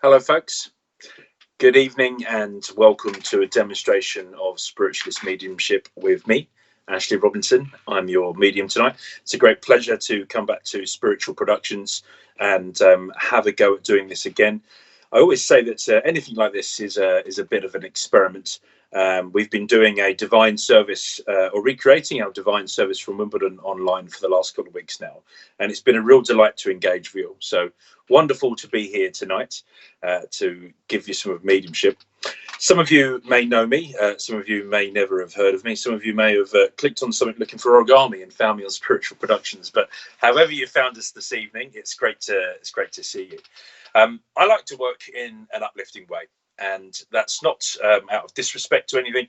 Hello, folks. Good evening and welcome to a demonstration of spiritualist mediumship with me, Ashley Robinson. I'm your medium tonight. It's a great pleasure to come back to Spiritual Productions and have a go at doing this again. I always say that anything like this is a bit of an experiment. We've been doing a divine service or recreating our divine service from Wimbledon online for the last couple of weeks now, and it's been a real delight to engage with you all. So wonderful to be here tonight to give you some of mediumship. Some of you may know me, some of you may never have heard of me, some of you may have clicked on something looking for origami and found me on Spiritual Productions, but however you found us this evening, it's great to see you. I like to work in an uplifting way, and that's not out of disrespect to anything.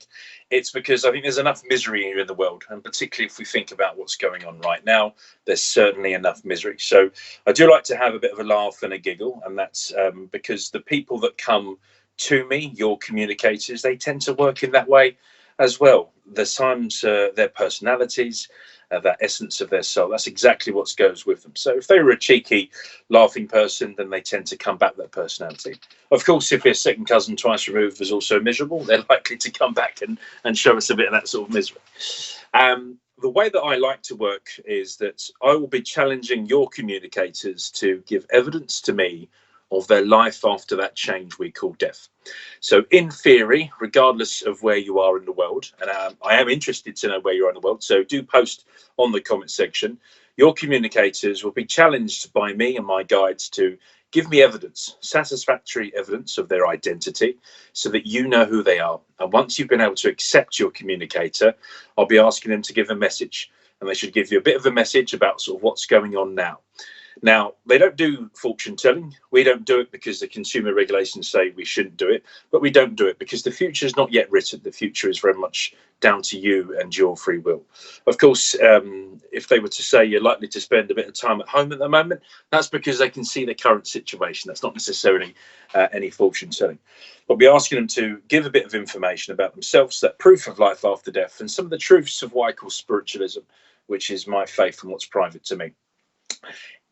It's because I think there's enough misery here in the world, and particularly if we think about what's going on right now, there's certainly enough misery. So I do like to have a bit of a laugh and a giggle, and that's because the people that come to me, your communicators, they tend to work in that way as well. There's times their personalities, that essence of their soul, that's exactly what goes with them. So if they were a cheeky, laughing person, then they tend to come back with that personality. Of course, if their second cousin twice removed was also miserable, they're likely to come back and show us a bit of that sort of misery. The way that I like to work is that I will be challenging your communicators to give evidence to me of their life after that change we call death. So in theory, regardless of where you are in the world, and I am interested to know where you are in the world, so do post on the comment section, your communicators will be challenged by me and my guides to give me evidence, satisfactory evidence of their identity, so that you know who they are. And once you've been able to accept your communicator, I'll be asking them to give a message, and they should give you a bit of a message about sort of what's going on now. Now, they don't do fortune telling. We don't do it because the consumer regulations say we shouldn't do it, but we don't do it because the future is not yet written. The future is very much down to you and your free will. Of course, if they were to say you're likely to spend a bit of time at home at the moment, that's because they can see the current situation. That's not necessarily any fortune telling. But we're asking them to give a bit of information about themselves, that proof of life after death, and some of the truths of what I call spiritualism, which is my faith and what's private to me.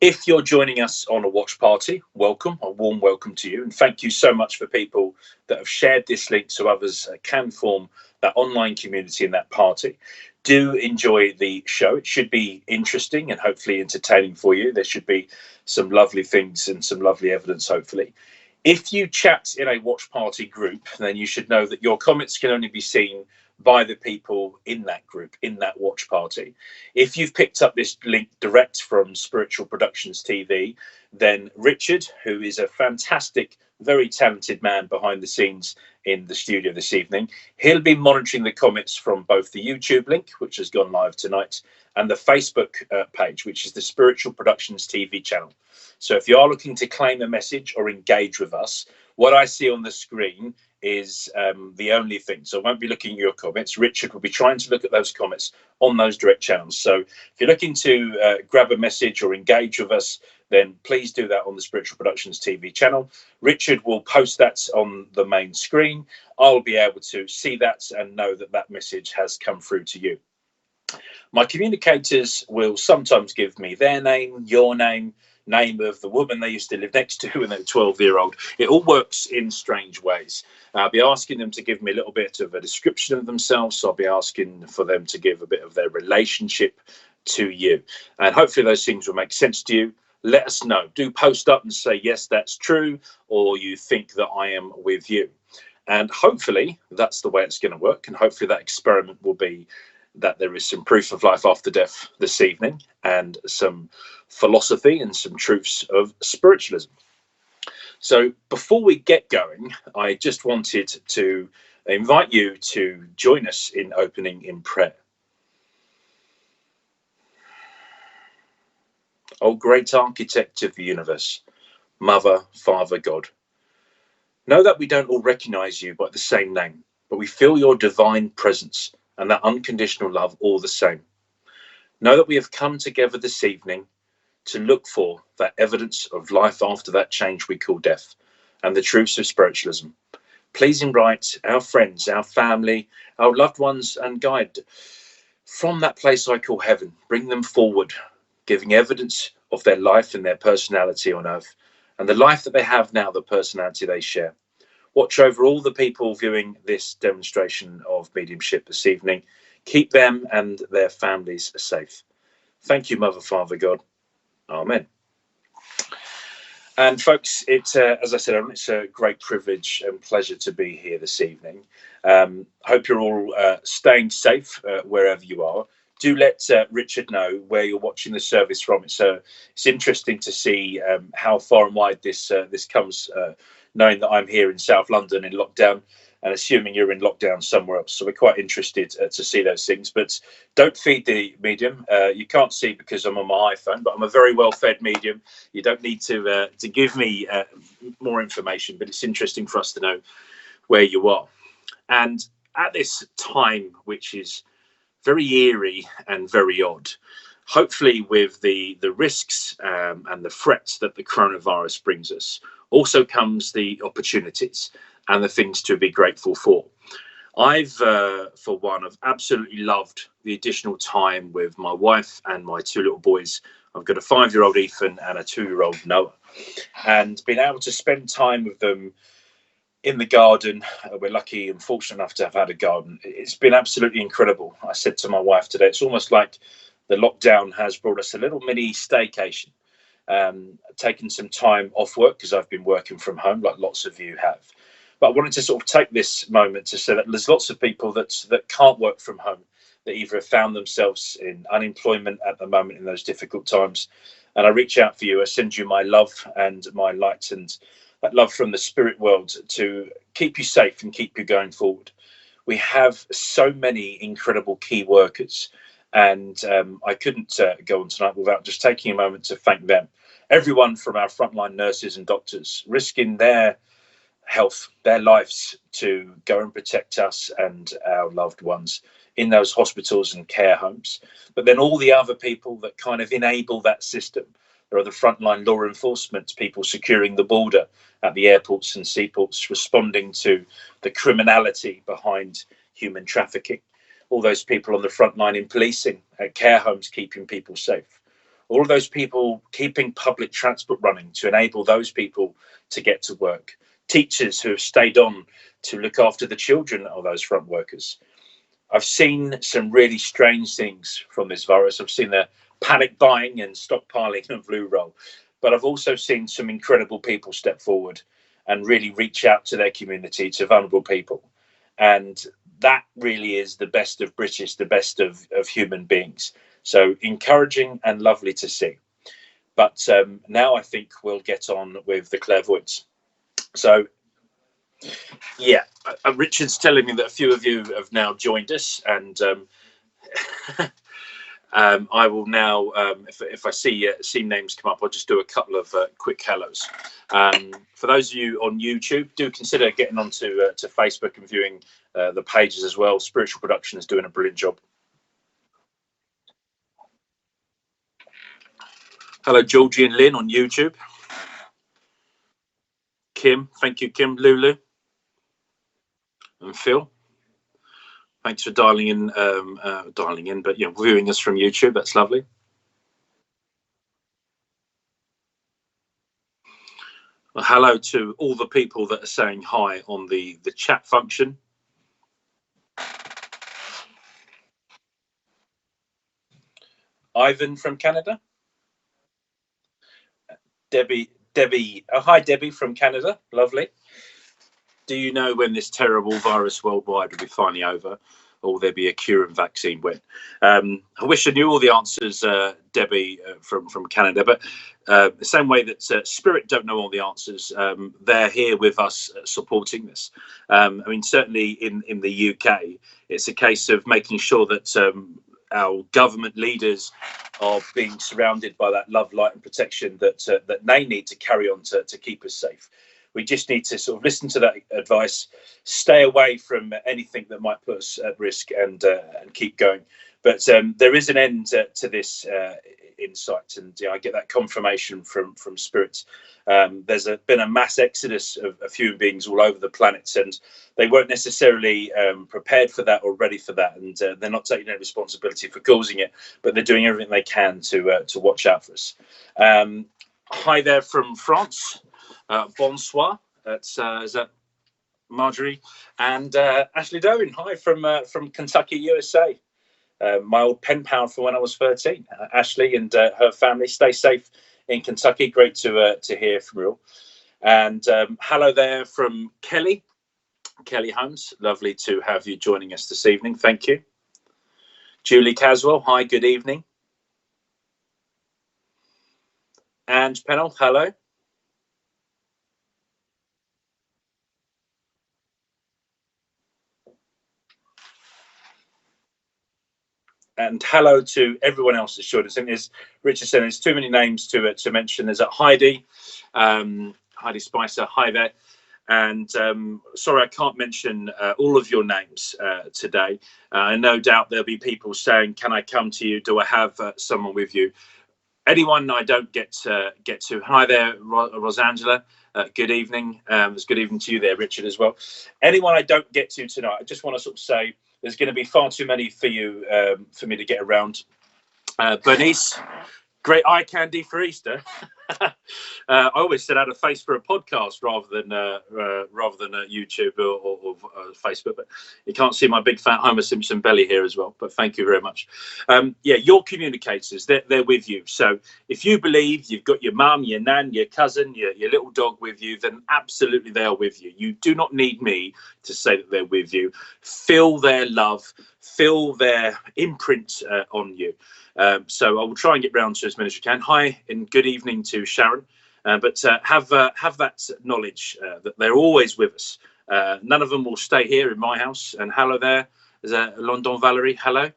If you're joining us on a watch party, welcome, a warm welcome to you. And thank you so much for people that have shared this link so others can form that online community in that party. Do enjoy the show. It should be interesting and hopefully entertaining for you. There should be some lovely things and some lovely evidence, hopefully. If you chat in a watch party group, then you should know that your comments can only be seen by the people in that group, in that watch party. If you've picked up this link direct from Spiritual Productions TV, then Richard, who is a fantastic, very talented man behind the scenes in the studio this evening, he'll be monitoring the comments from both the YouTube link, which has gone live tonight, and the Facebook page, which is the Spiritual Productions TV channel. So if you are looking to claim a message or engage with us, what I see on the screen is the only thing. So I won't be looking at your comments. Richard will be trying to look at those comments on those direct channels. So if you're looking to grab a message or engage with us, then please do that on the Spiritual Productions TV channel. Richard will post that on the main screen. I'll be able to see that and know that that message has come through to you. My communicators will sometimes give me their name, your name of the woman they used to live next to when they were 12-year-old. It all works in strange ways. I'll be asking them to give me a little bit of a description of themselves. So I'll be asking for them to give a bit of their relationship to you. And hopefully those things will make sense to you. Let us know. Do post up and say, yes, that's true, or you think that I am with you. And hopefully that's the way it's going to work. And hopefully that experiment will be that there is some proof of life after death this evening and some philosophy and some truths of spiritualism. So before we get going, I just wanted to invite you to join us in opening in prayer. O great architect of the universe, Mother, Father, God, know that we don't all recognize you by the same name, but we feel your divine presence and that unconditional love all the same. Know that we have come together this evening to look for that evidence of life after that change we call death and the truths of spiritualism. Please invite our friends, our family, our loved ones and guide from that place I call heaven. Bring them forward, giving evidence of their life and their personality on earth and the life that they have now, the personality they share. Watch over all the people viewing this demonstration of mediumship this evening. Keep them and their families safe. Thank you, Mother, Father, God. Amen. And folks, it's as I said, it's a great privilege and pleasure to be here this evening. Hope you're all staying safe wherever you are. Do let Richard know where you're watching the service from. It's interesting to see how far and wide this comes, knowing that I'm here in South London in lockdown, and assuming you're in lockdown somewhere else. So we're quite interested to see those things. But don't feed the medium. You can't see because I'm on my iPhone, but I'm a very well-fed medium. You don't need to give me more information, but it's interesting for us to know where you are. And at this time, which is very eerie and very odd, hopefully with the risks and the threats that the coronavirus brings us, also comes the opportunities and the things to be grateful for. I've, for one, I've absolutely loved the additional time with my wife and my two little boys. I've got a 5-year-old Ethan and a 2-year-old Noah, and being able to spend time with them in the garden. We're lucky and fortunate enough to have had a garden. It's been absolutely incredible. I said to my wife today, it's almost like the lockdown has brought us a little mini staycation. Taken some time off work because I've been working from home like lots of you have. But I wanted to sort of take this moment to say that there's lots of people that can't work from home, that either have found themselves in unemployment at the moment in those difficult times. And I reach out for you. I send you my love and my light and that love from the spirit world to keep you safe and keep you going forward. We have so many incredible key workers, and I couldn't go on tonight without just taking a moment to thank them. Everyone from our frontline nurses and doctors risking their health, their lives to go and protect us and our loved ones in those hospitals and care homes. But then all the other people that kind of enable that system. There are the frontline law enforcement people securing the border at the airports and seaports, responding to the criminality behind human trafficking. All those people on the front line in policing, at care homes, keeping people safe. All of those people keeping public transport running to enable those people to get to work. Teachers who have stayed on to look after the children of those front workers. I've seen some really strange things from this virus. I've seen the panic buying and stockpiling of loo roll, but I've also seen some incredible people step forward and really reach out to their community, to vulnerable people. And that really is the best of British, the best of human beings. So encouraging and lovely to see. But now I think we'll get on with the clairvoyance. So, yeah, Richard's telling me that a few of you have now joined us, and I will now, if I see names come up, I'll just do a couple of quick hellos. For those of you on YouTube, do consider getting onto to Facebook and viewing the pages as well. Spiritual Production is doing a brilliant job. Hello, Georgie and Lynn on YouTube. Kim, thank you, Kim. Lulu and Phil, thanks for dialing in, but viewing us from YouTube. That's lovely. Well, hello to all the people that are saying hi on the chat function. Ivan from Canada. Debbie. Oh, hi, Debbie from Canada. Lovely. Do you know when this terrible virus worldwide will be finally over, or will there be a cure and vaccine when? I wish I knew all the answers, Debbie from Canada, but the same way that Spirit don't know all the answers, they're here with us supporting this. I mean, certainly in the UK, it's a case of making sure that our government leaders are being surrounded by that love, light and protection that they need to carry on to keep us safe. We just need to sort of listen to that advice, stay away from anything that might put us at risk, and keep going. But there is an end to this insight, and I get that confirmation from Spirit. There's been a mass exodus of human beings all over the planet, and they weren't necessarily prepared for that or ready for that, and they're not taking any responsibility for causing it, but they're doing everything they can to watch out for us. Hi there from France. Bonsoir. Is that Marjorie? And Ashley Doan, hi from Kentucky, USA. My old pen pal from when I was 13. Ashley and her family, stay safe in Kentucky. Great to hear from you all. And hello there from Kelly Holmes. Lovely to have you joining us this evening. Thank you. Julie Caswell, hi, good evening. Ange Pennell, hello. And hello to everyone else that's joined us. I think there's Richardson. There's too many names to mention. There's Heidi, Heidi Spicer. Hi there. And sorry, I can't mention all of your names today. No doubt there'll be people saying, "Can I come to you? Do I have someone with you?" Anyone I don't get to. Hi there, Rosangela. Good evening. It's good evening to you there, Richard, as well. Anyone I don't get to tonight, I just want to sort of say there's going to be far too many for you for me to get around. Bernice, great eye candy for Easter. I always said I had a face for a podcast rather than YouTube or Facebook, but you can't see my big fat Homer Simpson belly here as well. But thank you very much. Yeah, your communicators, they're with you. So if you believe you've got your mum, your nan, your cousin, your little dog with you, then absolutely they are with you. You do not need me to say that they're with you. Feel their love, feel their imprint on you. So I will try and get round to as many as you can. Hi and good evening to Sharon. But have that knowledge that they're always with us. None of them will stay here in my house. And hello there, London Valerie. Hello.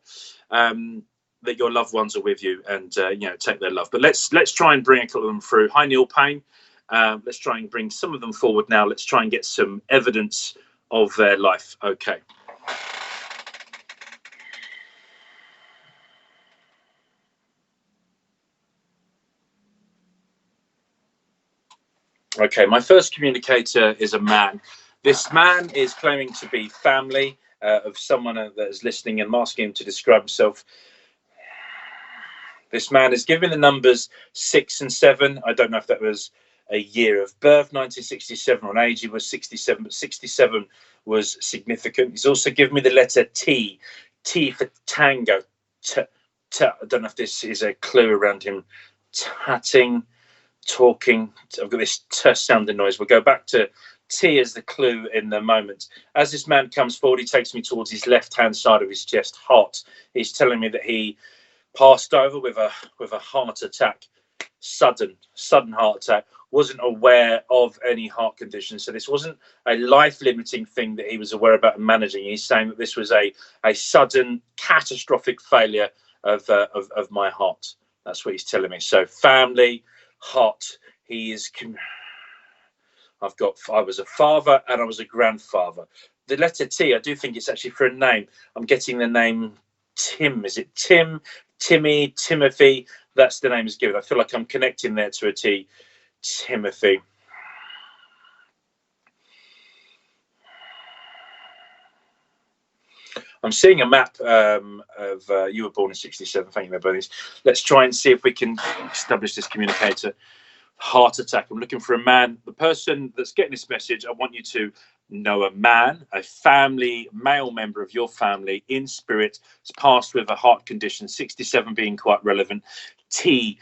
That your loved ones are with you and take their love. But let's try and bring a couple of them through. Hi Neil Payne. Let's try and bring some of them forward now. Let's try and get some evidence of their life. Okay. Okay, my first communicator is a man. This man is claiming to be family of someone that is listening, and I'm asking him to describe himself. This man is giving the numbers 6 and 7. I don't know if that was a year of birth, 1967, or an age. He was 67, but 67 was significant. He's also given me the letter T. T for tango. I don't know if this is a clue around him tatting. Talking. I've got this sounding noise. We'll go back to T as the clue in the moment. As this man comes forward, he takes me towards his left-hand side of his chest. Heart. He's telling me that he passed over with a heart attack, sudden heart attack. Wasn't aware of any heart condition, so this wasn't a life-limiting thing that he was aware about and managing. He's saying that this was a sudden catastrophic failure of my heart. That's what he's telling me. So family. Heart. I was a father and I was a grandfather. The letter T, I do think it's actually for a name. I'm getting the name Tim. Is it Tim, Timmy, Timothy? That's the name is given. I feel like I'm connecting there to a T. Timothy. I'm seeing a map of you were born in 67. Thank you, Bernice. Let's try and see if we can establish this communicator. Heart attack. I'm looking for a man. The person that's getting this message, I want you to know a man, a family, male member of your family in spirit, has passed with a heart condition, 67 being quite relevant. T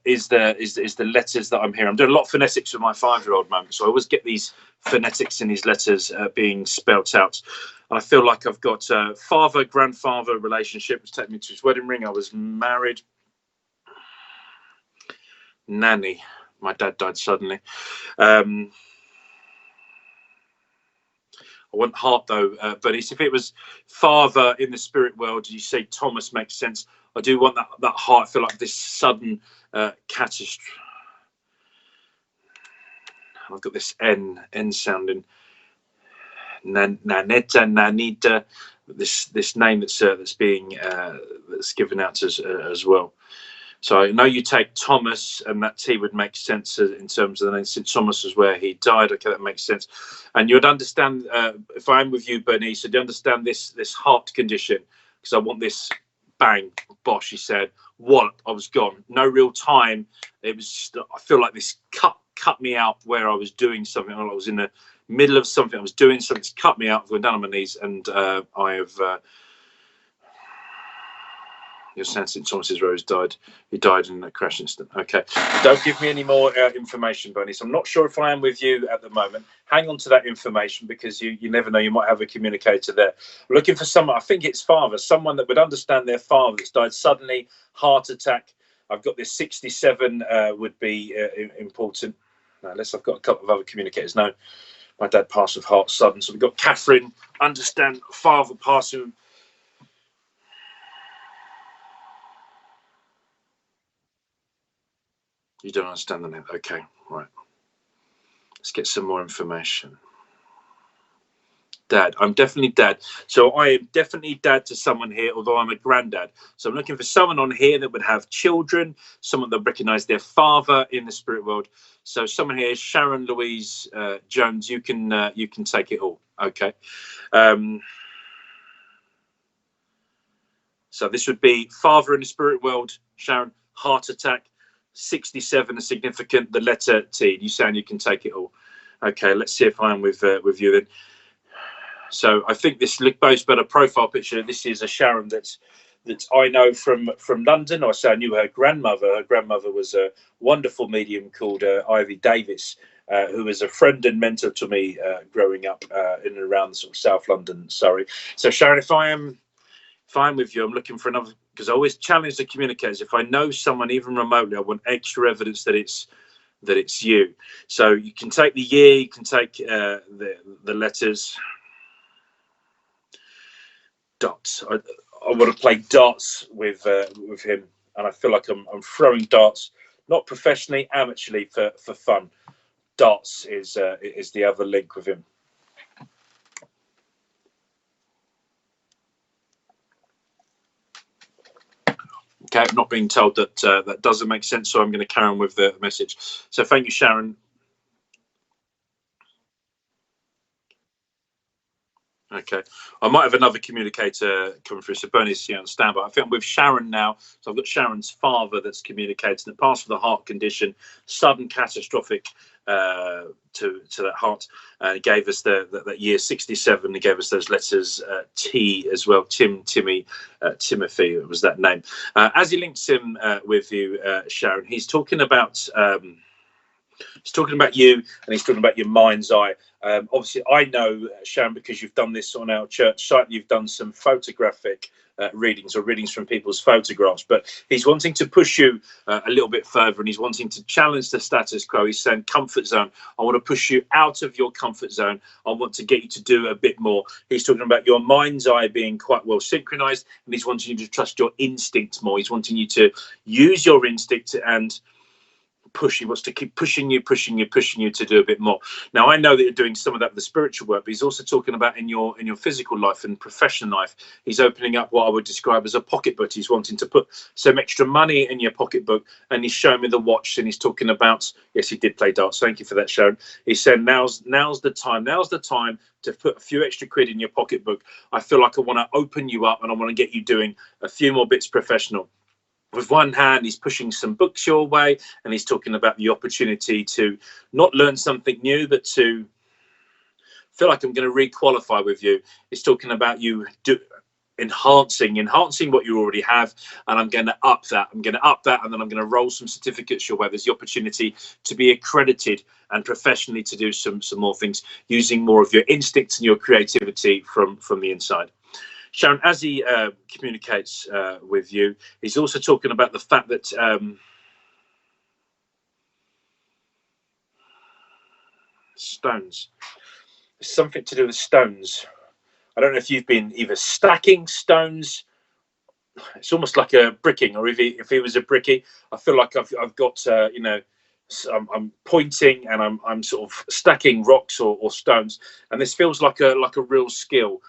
is the letters that I'm hearing. I'm doing a lot of phonetics with my 5-year-old moment, so I always get these phonetics in these letters being spelt out. I feel like I've got a father-grandfather relationship, which took me to his wedding ring. I was married. Nanny. My dad died suddenly. I want heart though, but if it was father in the spirit world, you say Thomas makes sense. I do want that heart. I feel like this sudden catastrophe. I've got this N sounding. Nanetta, Nanita, this name that's being that's given out as well. So I know you take Thomas, and that T would make sense in terms of the name. St. Thomas is where he died. Okay, that makes sense. And you'd understand if I'm with you, Bernice. Do you understand this heart condition? Because I want this bang, bosh. He said, wallop. I was gone. No real time. It was just, I feel like this cut cut me out where I was doing something. I was in the middle of something. I was doing something to cut me out. I've gone down on my knees, and I have. Your son St. Thomas's Rose died. He died in a crash incident. Okay. Don't give me any more information, Bernie. So I'm not sure if I am with you at the moment. Hang on to that information, because you never know. You might have a communicator there. Looking for someone, I think it's father, someone that would understand their father that's died suddenly, heart attack. I've got this 67 would be important. No, unless I've got a couple of other communicators. No, my dad passed of heart sudden. So we've got Catherine, understand father passing. You don't understand the name. Okay, right. Let's get some more information. Dad. I'm definitely dad. So I am definitely dad to someone here, although I'm a granddad. So I'm looking for someone on here that would have children, someone that recognize their father in the spirit world. So someone here, Sharon Louise Jones, you can take it all. Okay. So this would be father in the spirit world, Sharon, heart attack, 67, a significant, the letter T. You sound you can take it all. Okay, let's see if I'm with you then. So I think this boasts about a profile picture. This is a Sharon that I know from London. I say I knew her grandmother. Her grandmother was a wonderful medium called Ivy Davis, who was a friend and mentor to me growing up in and around sort of South London, Surrey. So Sharon, if I'm with you, I'm looking for another, because I always challenge the communicators. If I know someone even remotely, I want extra evidence that it's you. So you can take the year, you can take the letters. Dots. I want to play darts with him, and I feel like I'm throwing darts, not professionally, amateurly, for fun. Darts is the other link with him. Okay, I'm not being told that that doesn't make sense, so I'm going to carry on with the message. So thank you, Sharon. Okay, I might have another communicator coming through. So Bernie's on standby. I think I'm with Sharon now. So I've got Sharon's father that's communicating. That passed with a heart condition, sudden catastrophic to that heart. He gave us that year 67. He gave us those letters T as well. Timmy, Timothy was that name. As he links him with you, Sharon, he's talking about. He's talking about you, and he's talking about your mind's eye. Obviously, I know, Sharon, because you've done this on our church site. You've done some photographic readings, or readings from people's photographs. But he's wanting to push you a little bit further, and he's wanting to challenge the status quo. He's saying, comfort zone. I want to push you out of your comfort zone. I want to get you to do a bit more. He's talking about your mind's eye being quite well synchronized, and he's wanting you to trust your instinct more. He's wanting you to use your instinct and push. He wants to keep pushing you to do a bit more. Now, I know that you're doing some of that with the spiritual work, but he's also talking about in your physical life and professional life. He's opening up what I would describe as a pocketbook. He's wanting to put some extra money in your pocketbook, and he's showing me the watch, and he's talking about, yes, he did play darts. Thank you for that, Sharon. He said, now's the time to put a few extra quid in your pocketbook. I feel like I want to open you up, and I want to get you doing a few more bits professional. With one hand, he's pushing some books your way, and he's talking about the opportunity to not learn something new, but to feel like I'm going to re-qualify with you. He's talking about you enhancing what you already have, and I'm going to up that. And then I'm going to roll some certificates your way. There's the opportunity to be accredited and professionally to do some more things, using more of your instincts and your creativity from the inside. Sharon, as he communicates with you, he's also talking about the fact that stones. There's something to do with stones. I don't know if you've been either stacking stones. It's almost like a bricking, or if he was a bricky. I feel like I've got I'm pointing, and I'm sort of stacking rocks or stones, and this feels like a real skill.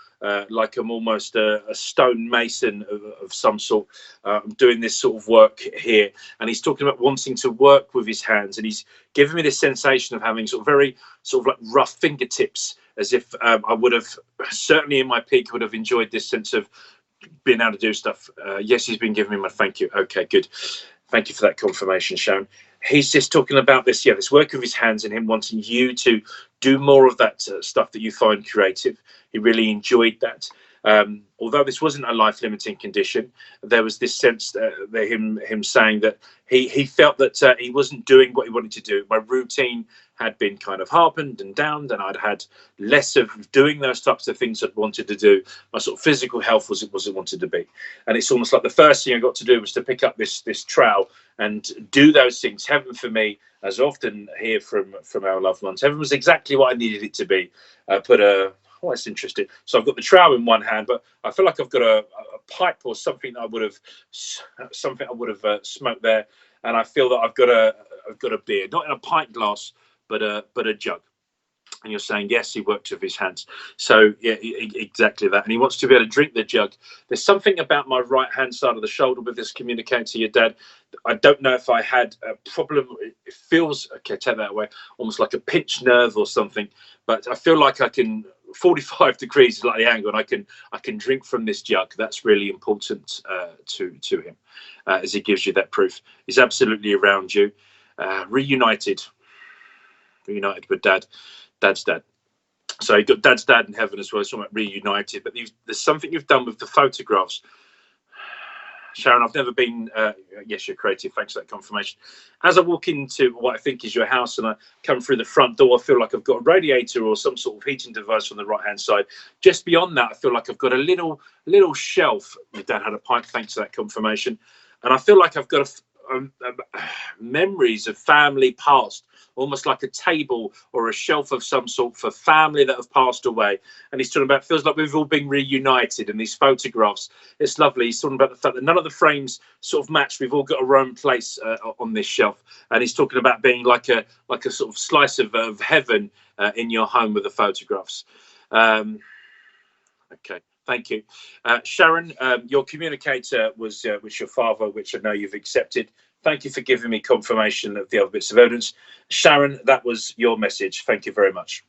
Like I'm almost a stone mason of some sort. I'm doing this sort of work here, and he's talking about wanting to work with his hands, and he's giving me this sensation of having very like rough fingertips, as if I would have, certainly in my peak, would have enjoyed this sense of being able to do stuff. Yes, he's been giving me my thank you. Okay, good. Thank you for that confirmation, Sharon. he's just talking about this, this work of his hands and him wanting you to do more of that stuff that you find creative. He really enjoyed that. Although this wasn't a life-limiting condition, there was this sense that him saying that he felt that he wasn't doing what he wanted to do. My routine had been kind of harpened and downed, and I'd had less of doing those types of things I'd wanted to do. My sort of physical health was wanted to be, and it's almost like the first thing I got to do was to pick up this trowel and do those things. Heaven for me, as I often hear from our loved ones, heaven was exactly what I needed it to be. Oh, that's interesting. So I've got the trowel in one hand, but I feel like I've got a pipe or something that I would have smoked there, and I feel that I've got a beer, not in a pint glass, but a jug. And you're saying, yes, he worked with his hands. So yeah, exactly that. And he wants to be able to drink the jug. There's something about my right hand side of the shoulder with this communicating to your dad. I don't know if I had a problem. It feels, okay, take that away, almost like a pinched nerve or something. But I feel like I can, 45 degrees is like the angle, and I can drink from this jug. That's really important to him, as he gives you that proof. He's absolutely around you, reunited with dad's dad. So you've got dad's dad in heaven as well. It's talking about reunited, but there's something you've done with the photographs. Sharon, I've never been, yes, you're creative. Thanks for that confirmation. As I walk into what I think is your house and I come through the front door, I feel like I've got a radiator or some sort of heating device on the right-hand side. Just beyond that, I feel like I've got a little shelf. My dad had a pipe, thanks for that confirmation. And I feel like I've got memories of family past, almost like a table or a shelf of some sort for family that have passed away. And he's talking about, feels like we've all been reunited in these photographs. It's lovely. He's talking about the fact that none of the frames sort of match. We've all got our own place on this shelf. And he's talking about being like a sort of slice of heaven in your home with the photographs. Okay. Thank you. Sharon, your communicator was your father, which I know you've accepted. Thank you for giving me confirmation of the other bits of evidence. Sharon, that was your message. Thank you very much.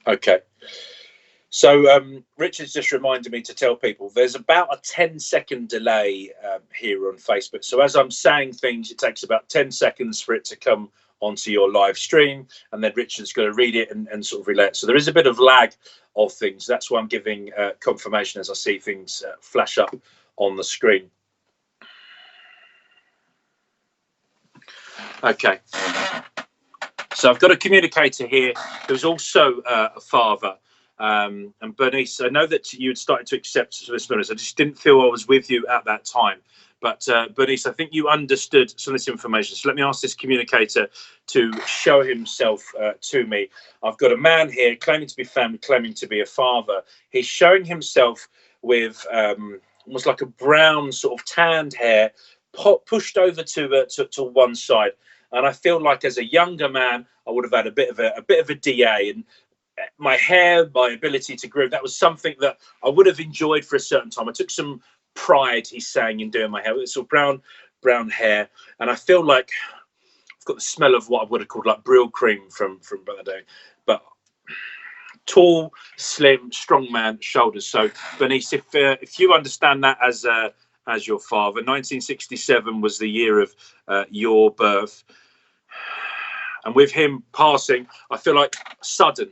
Okay. So Richard's just reminded me to tell people there's about a 10-second delay here on Facebook. So as I'm saying things, it takes about 10 seconds for it to come onto your live stream, and then Richard's going to read it and sort of relay it. So there is a bit of lag of things. That's why I'm giving confirmation as I see things flash up on the screen. Okay. So I've got a communicator here who's also a father. And Bernice, I know that you had started to accept some of this. I just didn't feel I was with you at that time. But Bernice, I think you understood some of this information. So let me ask this communicator to show himself to me. I've got a man here claiming to be family, claiming to be a father. He's showing himself with almost like a brown sort of tanned hair, pushed over to one side. And I feel like as a younger man, I would have had a bit of a DA, and my hair, my ability to groom, that was something that I would have enjoyed for a certain time. I took some pride, he's saying, in doing my hair. It's all brown hair, and I feel like I've got the smell of what I would have called like Brill cream from back in the day. But tall, slim, strong man, shoulders. So Bernice, if you understand that as your father, 1967 was the year of your birth, and with him passing, I feel like sudden,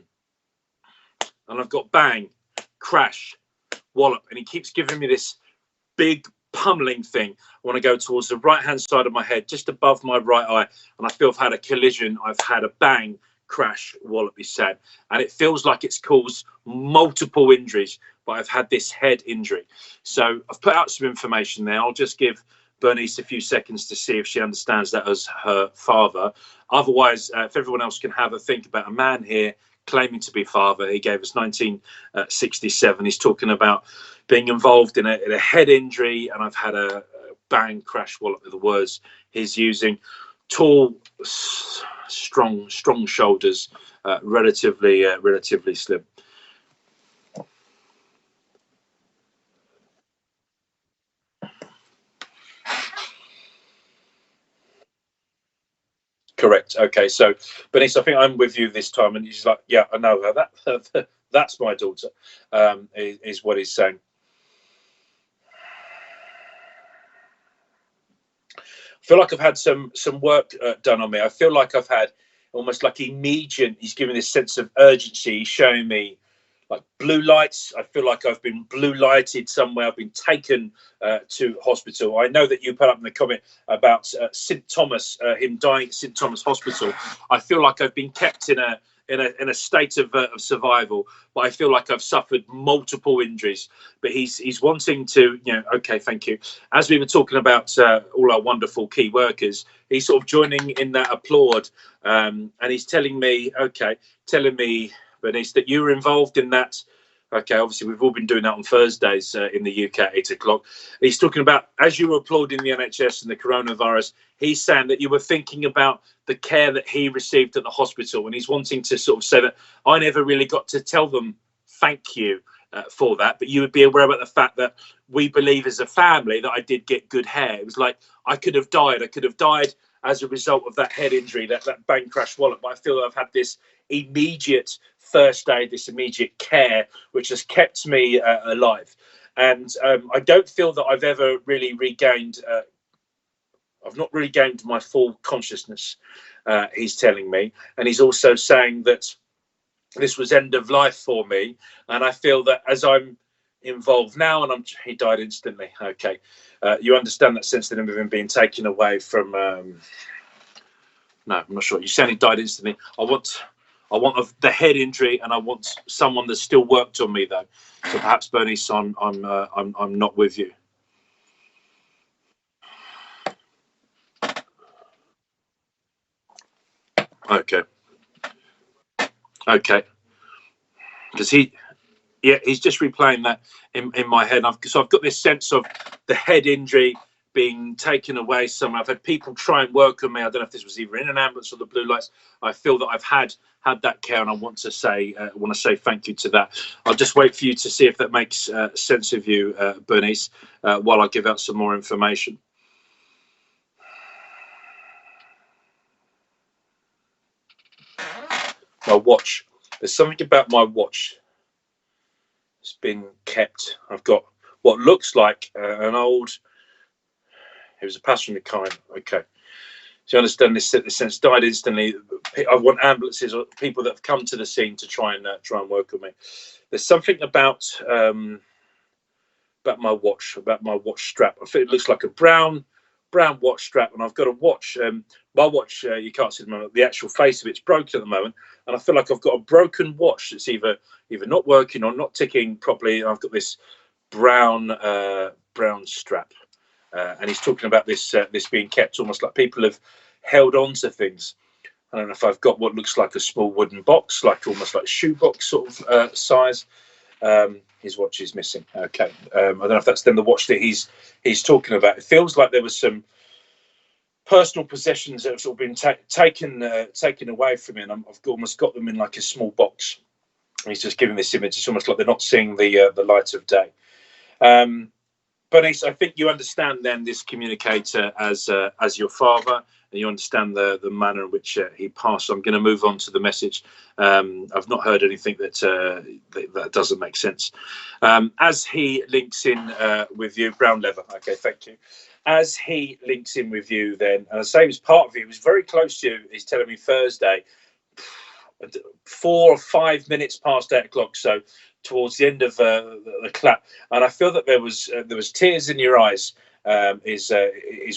and I've got bang, crash, wallop, and he keeps giving me this big pummeling thing. I want to go towards the right hand side of my head, just above my right eye, and I feel I've had a collision. I've had a bang, crash, wallop, he said, and it feels like it's caused multiple injuries, but I've had this head injury. So I've put out some information there. I'll just give Bernice a few seconds to see if she understands that as her father. Otherwise, if everyone else can have a think about a man here claiming to be father. He gave us 1967. He's talking about being involved in a head injury, and I've had a bang, crash, wallop, with the words he's using. Tall, strong shoulders, relatively slim. Correct. Okay, so Bernice, I think I'm with you this time, and she's like, yeah, I know her. That's my daughter, is what he's saying. I feel like I've had some work done on me. I feel like I've had almost like immediate. He's giving this sense of urgency. He's showing me like blue lights. I feel like I've been blue lighted somewhere. I've been taken to hospital. I know that you put up in the comment about St Thomas, him dying at St Thomas Hospital. I feel like I've been kept in a state of survival, but I feel like I've suffered multiple injuries. But he's wanting to, okay, thank you. As we were talking about all our wonderful key workers, he's sort of joining in that applaud, and he's telling me, Bernice, that you were involved in that. Okay, obviously we've all been doing that on Thursdays in the UK at 8 o'clock. He's talking about, as you were applauding the NHS and the coronavirus, he's saying that you were thinking about the care that he received at the hospital, and he's wanting to sort of say that I never really got to tell them thank you for that, but you would be aware about the fact that we believe as a family that I did get good hair. It was like I could have died as a result of that head injury, that bank crash wallet, but I feel I've had this immediate first aid, this immediate care, which has kept me alive. And I don't feel that I've ever really regained, I've not really gained my full consciousness, he's telling me. And he's also saying that this was end of life for me. And I feel that as I'm involved now, and he died instantly. Okay. You understand that sense of him being taken away from, no, I'm not sure. You saying he died instantly. I want the head injury, and I want someone that's still worked on me, though. So perhaps, Bernice, I'm not with you. Okay. Because he's just replaying that in my head. So I've got this sense of the head injury being taken away somewhere. I've had people try and work on me. I don't know if this was either in an ambulance or the blue lights. I feel that I've had that care, and I want to say thank you to that. I'll just wait for you to see if that makes sense of you, Bernice, while I give out some more information. My watch. There's something about my watch. It's been kept. I've got what looks like an old. It was a passenger kind. Okay. So you understand this sense died instantly. I want ambulances or people that have come to the scene to try and work with me. There's something about my watch strap. I think it looks like a brown watch strap, and I've got a watch. My watch, you can't see the actual face of it's broken at the moment, and I feel like I've got a broken watch that's either not working or not ticking properly. And I've got this brown strap. And he's talking about this being kept almost like people have held on to things. I don't know if I've got what looks like a small wooden box, almost like a shoebox sort of size. His watch is missing. Okay, I don't know if that's then the watch that he's talking about. It feels like there was some personal possessions that have sort of been taken away from me, and I've almost got them in like a small box. And he's just giving this image. It's almost like they're not seeing the light of day. Bernice, I think you understand then this communicator as your father, and you understand the manner in which he passed. So I'm going to move on to the message. I've not heard anything that doesn't make sense. As he links in with you, brown leather. Okay, thank you. As he links in with you, then, and I say he was part of you. He was very close to you. He's telling me Thursday, 4 or 5 minutes past 8 o'clock. So towards the end of the clap, and I feel that there was tears in your eyes. Is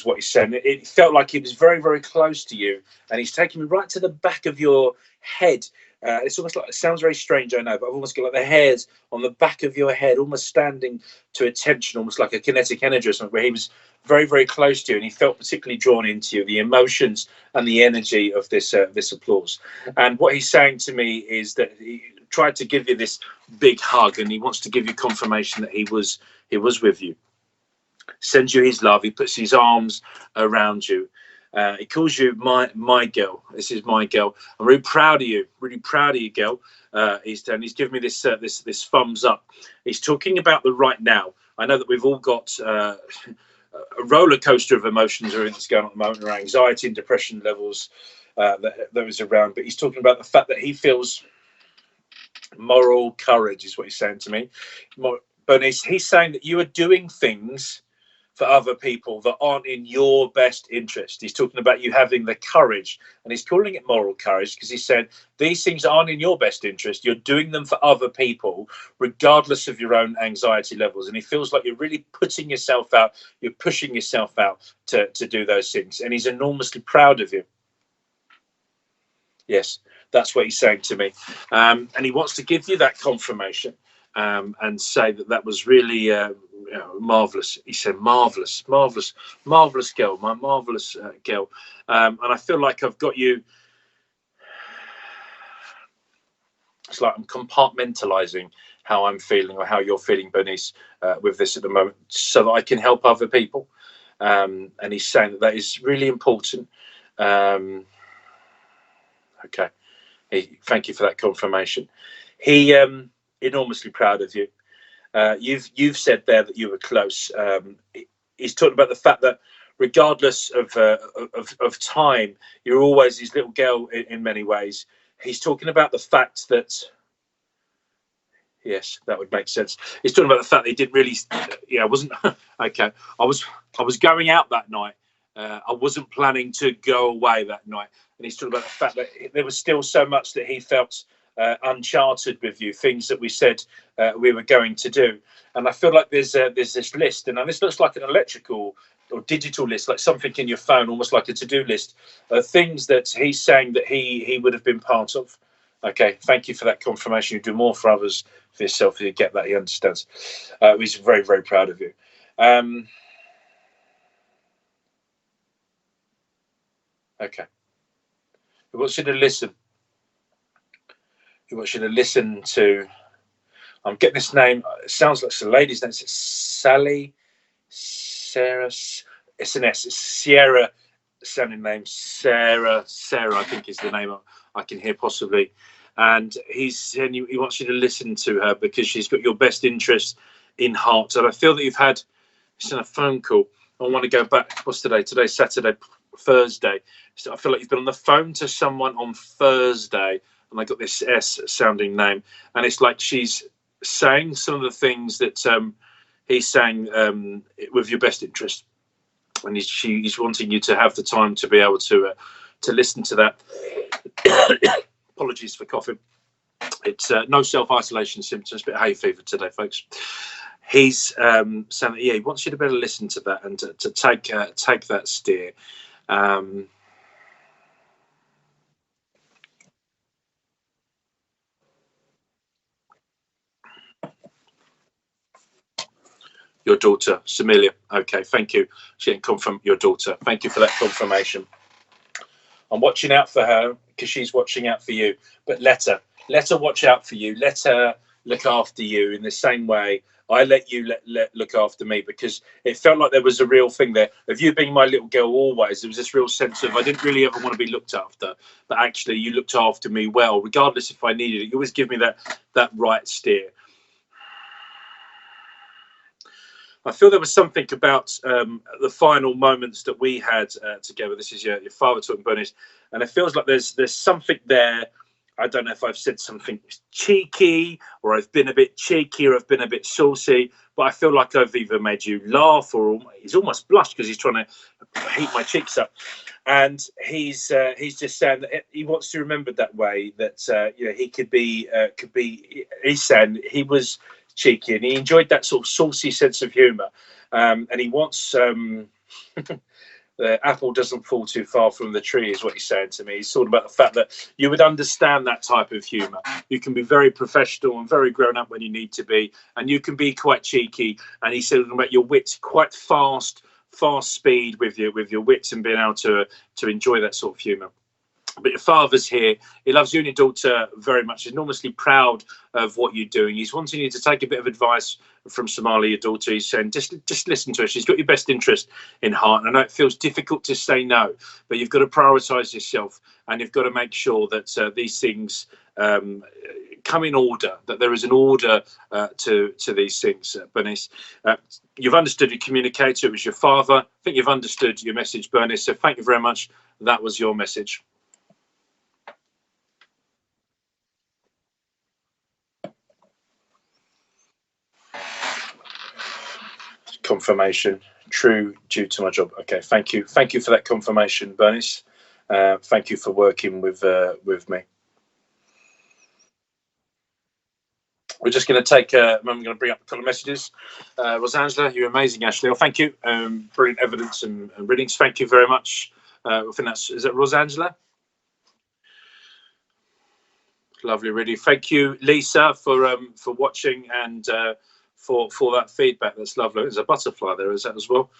what he's saying. It felt like he was very, very close to you, and he's taking me right to the back of your head. It's almost like, it sounds very strange, I know, but I've almost got like the hairs on the back of your head, almost standing to attention, almost like a kinetic energy or something, where he was very, very close to you, and he felt particularly drawn into you, the emotions and the energy of this applause. And what he's saying to me is that he tried to give you this big hug, and he wants to give you confirmation that he was with you. Sends you his love. He puts his arms around you. He calls you my girl. This is my girl. I'm really proud of you. Really proud of you, girl. He's giving me this thumbs up. He's talking about the right now. I know that we've all got a roller coaster of emotions that's going on at the moment, or anxiety and depression levels that is around. But he's talking about the fact that he feels Moral courage is what he's saying to me. Bernice, he's saying that you are doing things for other people that aren't in your best interest. He's talking about you having the courage, and he's calling it moral courage because he said these things aren't in your best interest. You're doing them for other people, regardless of your own anxiety levels. And he feels like you're really putting yourself out, you're pushing yourself out to do those things. And he's enormously proud of you. Yes, that's what he's saying to me. And he wants to give you that confirmation and say that that was really marvelous. He said, marvelous, marvelous, marvelous girl, my marvelous girl. And I feel like I've got you. It's like I'm compartmentalizing how I'm feeling or how you're feeling, Bernice, with this at the moment, so that I can help other people. And he's saying that that is really important. Okay. Thank you for that confirmation. He enormously proud of you. You've said there that you were close. He's talking about the fact that regardless of time, you're always his little girl in many ways. He's talking about the fact that, yes, that would make sense. He's talking about the fact that he didn't really, yeah, I wasn't okay. I was going out that night. I wasn't planning to go away that night. And he's talking about the fact that there was still so much that he felt uncharted with you, things that we said we were going to do. And I feel like there's this list, and this looks like an electrical or digital list, like something in your phone, almost like a to-do list of things that he's saying that he would have been part of. Okay, thank you for that confirmation. You do more for others, for yourself. You get that, he understands. He's very, very proud of you. Okay. He wants you to listen. He wants you to listen to, I'm getting this name, it sounds like it's a lady's name. It's Sally, Sarah, it's an S, it's Sierra, sounding name, Sarah, I think is the name I can hear possibly. And he's saying he wants you to listen to her because she's got your best interest in heart. And I feel that you've had, it's in a phone call. I want to go back, what's today? Today's Saturday, Thursday. So I feel like you've been on the phone to someone on Thursday, and I got this S sounding name, and it's like she's saying some of the things that he's saying with your best interest, and he's wanting you to have the time to be able to listen to that. Apologies for coughing. It's no self-isolation symptoms, but hay fever today, folks. He's saying that, yeah, he wants you to better listen to that and to take that steer. Your daughter, Samilia. Okay, thank you. She didn't confirm your daughter. Thank you for that confirmation. I'm watching out for her because she's watching out for you. But let her watch out for you. Let her look after you in the same way I let you look after me, because it felt like there was a real thing there of you being my little girl always. There was this real sense of I didn't really ever want to be looked after, but actually you looked after me well, regardless if I needed it. You always give me that right steer. I feel there was something about the final moments that we had together. This is your father talking, Bernice, and it feels like there's something there. I don't know if I've said something cheeky, or I've been a bit cheeky, or I've been a bit saucy, but I feel like I've either made you laugh, or he's almost blushed because he's trying to heat my cheeks up. And he's just saying that he wants to remember that way, that he could be. He's saying he was cheeky and he enjoyed that sort of saucy sense of humour, and he wants. The apple doesn't fall too far from the tree is what he's saying to me. He's talking about the fact that you would understand that type of humour. You can be very professional and very grown up when you need to be, and you can be quite cheeky. And he's talking about your wit, quite fast speed with your wits, and being able to enjoy that sort of humour. But your father's here. He loves you and your daughter very much. He's enormously proud of what you're doing. He's wanting you to take a bit of advice from Somali, your daughter. He's saying, just listen to her. She's got your best interest in heart. And I know it feels difficult to say no, but you've got to prioritise yourself, and you've got to make sure that these things come in order, that there is an order to these things, Bernice. You've understood your communicator. It was your father. I think you've understood your message, Bernice. So thank you very much. That was your message. confirmation. True, due to my job. Okay, thank you for that confirmation, Bernice. Thank you for working with me. We're just going to take I'm going to bring up a couple of messages. Rosangela, you're amazing, Ashley. Well, thank you. Brilliant evidence and readings. Thank you very much. I think is that Rosangela? Lovely, really. Thank you, Lisa, for watching and for that feedback. That's lovely. There's a butterfly there, is that as well?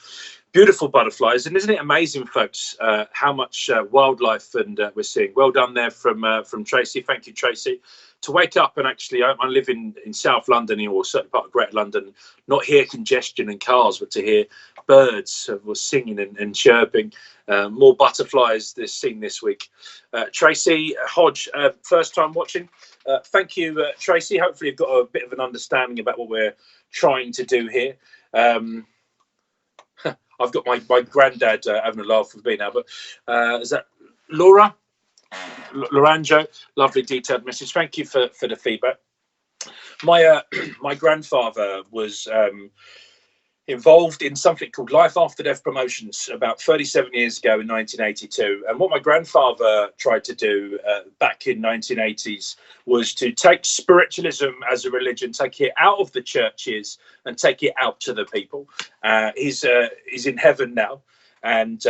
Beautiful butterflies, and isn't it amazing, folks, how much wildlife and we're seeing. Well done there from Tracy. Thank you, Tracy. To wake up and actually, I live in South London, or certain part of Greater London, not hear congestion and cars, but to hear birds were singing and chirping. More butterflies seen this week. Tracy Hodge, first time watching. Thank you, Tracy. Hopefully you've got a bit of an understanding about what we're trying to do here. I've got my granddad having a laugh with me now, but is that Laura? Loranjo, lovely detailed message. Thank you for the feedback. My my grandfather was involved in something called Life After Death Promotions about 37 years ago in 1982. And what my grandfather tried to do back in 1980s was to take spiritualism as a religion, take it out of the churches and take it out to the people. He's in heaven now and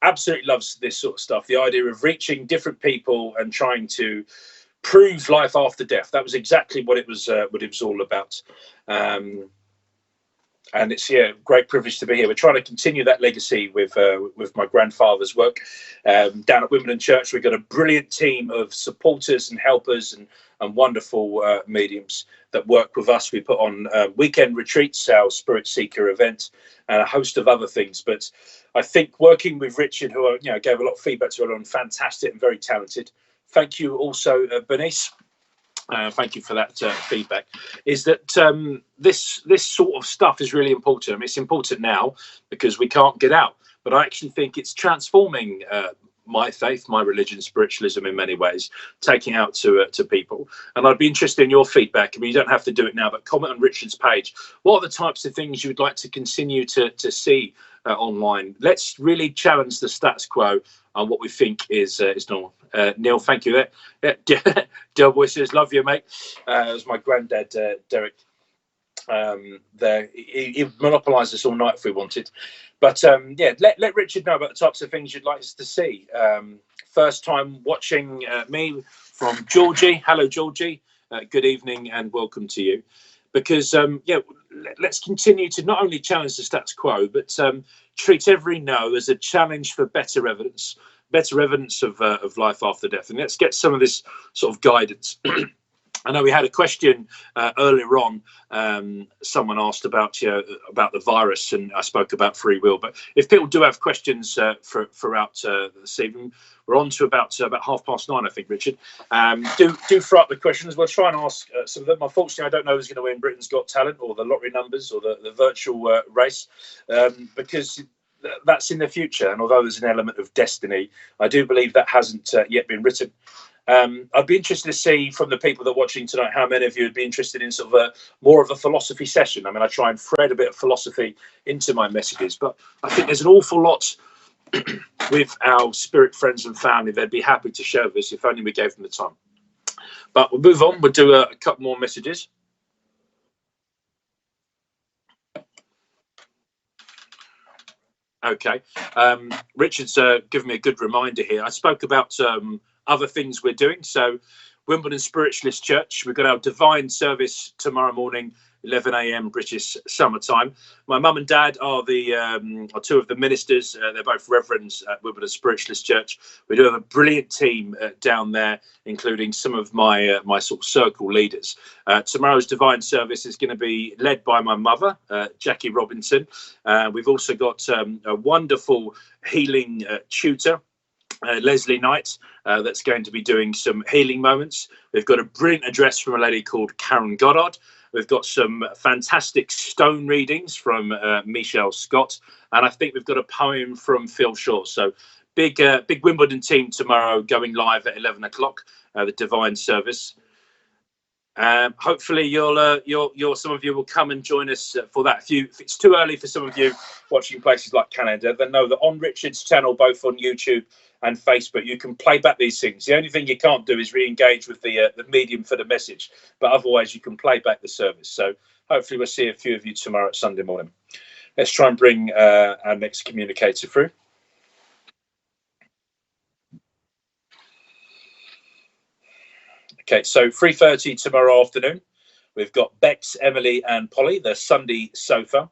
absolutely loves this sort of stuff. The idea of reaching different people and trying to prove life after death. That was exactly what it was all about. And it's great privilege to be here. We're trying to continue that legacy with my grandfather's work. Down at Wimbledon Church, we've got a brilliant team of supporters and helpers and wonderful mediums that work with us. We put on weekend retreats, our Spirit Seeker event, and a host of other things. But I think working with Richard, who gave a lot of feedback to everyone, fantastic and very talented. Thank you also, Bernice. Thank you for that feedback. Is that this sort of stuff is really important. I mean, it's important now because we can't get out, but I actually think it's transforming my faith, my religion, spiritualism in many ways, taking out to people. And I'd be interested in your feedback. I mean, you don't have to do it now, but comment on Richard's page. What are the types of things you would like to continue to see online? Let's really challenge the status quo on what we think is normal. Neil, thank you there. Del Boy says, love you, mate. It was my granddad, Derek. There, he monopolised us all night if we wanted. But let Richard know about the types of things you'd like us to see. First time watching me from Georgie. Hello, Georgie. Good evening and welcome to you. Because let's continue to not only challenge the status quo, but treat every no as a challenge for better evidence of life after death. And let's get some of this sort of guidance. I know we had a question earlier on. Someone asked about the virus, and I spoke about free will. But if people do have questions throughout this evening, we're on to about 9:30, I think, Richard. Do throw up the questions. We'll try and ask some of them. Unfortunately, I don't know who's going to win Britain's Got Talent or the lottery numbers or the virtual race, because that's in the future. And although there's an element of destiny, I do believe that hasn't yet been written. I'd be interested to see from the people that are watching tonight how many of you would be interested in sort of more of a philosophy session. I mean, I try and thread a bit of philosophy into my messages, but I think there's an awful lot with our spirit friends and family. They'd be happy to share with us if only we gave them the time. But we'll move on. We'll do a couple more messages. Okay. Richard's given me a good reminder here. I spoke about other things we're doing. So Wimbledon Spiritualist Church, we've got our divine service tomorrow morning, 11 a.m. British summertime. My mum and dad are two of the ministers. They're both reverends at Wimbledon Spiritualist Church. We do have a brilliant team down there, including some of my sort of circle leaders. Tomorrow's divine service is going to be led by my mother, Jackie Robinson. We've also got a wonderful healing tutor, Leslie Knight, that's going to be doing some healing moments. We've got a brilliant address from a lady called Karen Goddard. We've got some fantastic stone readings from Michelle Scott, and I think we've got a poem from Phil Shaw. So big Wimbledon team tomorrow going live at 11 o'clock, the divine service. Hopefully you'll some of you will come and join us for that. If it's too early for some of you watching places like Canada, then know that on Richard's channel, both on YouTube and Facebook, you can play back these things. The only thing you can't do is re-engage with the medium for the message, but otherwise you can play back the service. So hopefully we'll see a few of you tomorrow at Sunday morning. Let's try and bring our next communicator through. Okay, so 3:30 tomorrow afternoon. We've got Bex, Emily, and Polly, the Sunday sofa.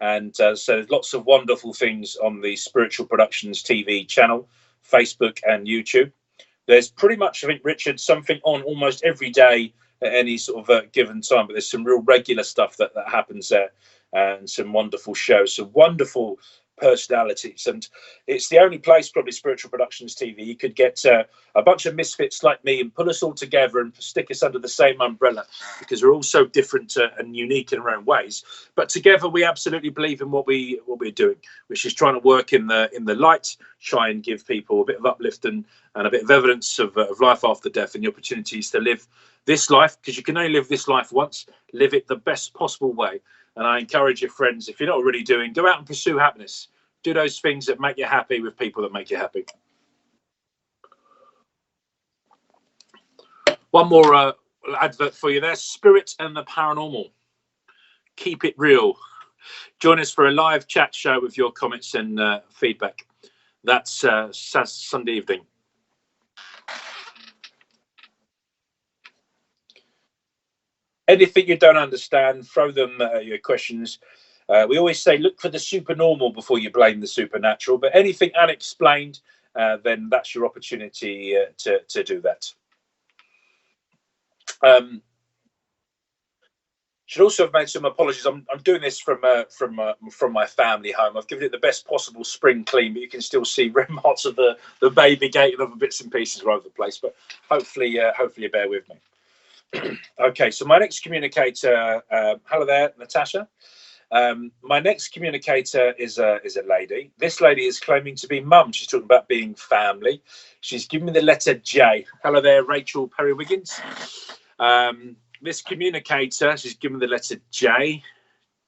And so there's lots of wonderful things on the Spiritual Productions TV channel, Facebook, and YouTube. There's pretty much, I think, Richard, something on almost every day at any sort of given time. But there's some real regular stuff that happens there, and some wonderful shows, some wonderful personalities. And it's the only place, probably Spiritual Productions TV, you could get a bunch of misfits like me and pull us all together and stick us under the same umbrella, because we're all so different and unique in our own ways. But together we absolutely believe in what we're doing, which is trying to work in the light, try and give people a bit of uplift and a bit of evidence of life after death, and the opportunities to live this life, because you can only live this life once. Live it the best possible way. And I encourage your friends, if you're not already doing, go out and pursue happiness. Do those things that make you happy with people that make you happy. One more advert for you there. Spirit and the Paranormal. Keep it real. Join us for a live chat show with your comments and feedback. That's Sunday evening. Anything you don't understand, throw them your questions. We always say, look for the supernormal before you blame the supernatural. But anything unexplained, then that's your opportunity to do that. Should also have made some apologies. I'm doing this from my family home. I've given it the best possible spring clean, but you can still see remarks of the baby gate and other bits and pieces all over the place. But hopefully you bear with me. Okay, so my next communicator, hello there, Natasha. My next communicator is a lady. This lady is claiming to be mum. She's talking about being family. She's given me the letter J. Hello there, Rachel Perry-Wiggins. This communicator, she's given the letter J.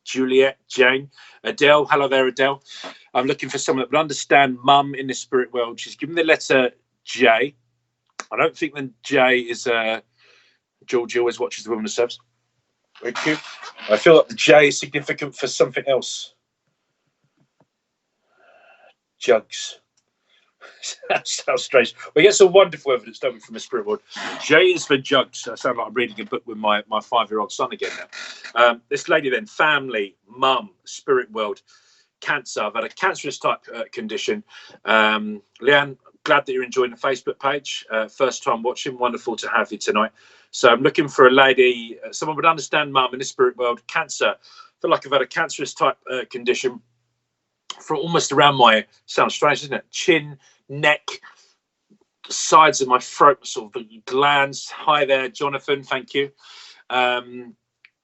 Juliet, Jane, Adele. Hello there, Adele. I'm looking for someone that would understand mum in the spirit world. She's given the letter J. I don't think the J is Georgie always watches the woman service. Thank you. I feel like the J is significant for something else. Jugs. Sounds strange. We get some wonderful evidence, don't we, from the spirit world. J is for jugs. I sound like I'm reading a book with my 5-year-old son again now. This lady then, family, mum, spirit world, cancer. I've had a cancerous type condition. Leanne, glad that you're enjoying the Facebook page. First time watching. Wonderful to have you tonight. So I'm looking for a lady, someone would understand mum in the spirit world, cancer. I feel like I've had a cancerous type condition for almost around my, sounds strange, isn't it? Chin, neck, sides of my throat, sort of glands. Hi there, Jonathan. Thank you. And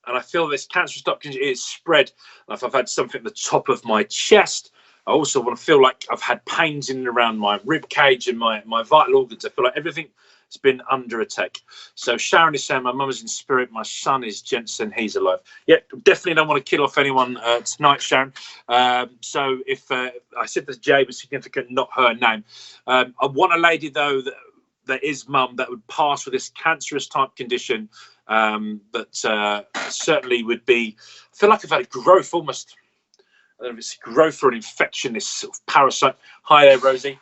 I feel this cancerous type condition is spread. If I've had something at the top of my chest, I also want to feel like I've had pains in and around my rib cage and my vital organs. I feel like everything has been under attack. So Sharon is saying my mum is in spirit, my son is Jensen, he's alive. Yeah, definitely don't want to kill off anyone tonight, Sharon. So if I said that J was significant, not her name. I want a lady though that is mum that would pass with this cancerous type condition, that certainly would be. I feel like I've had a growth almost. I don't know if it's growth or an infection, this sort of parasite. Hi there, Rosie.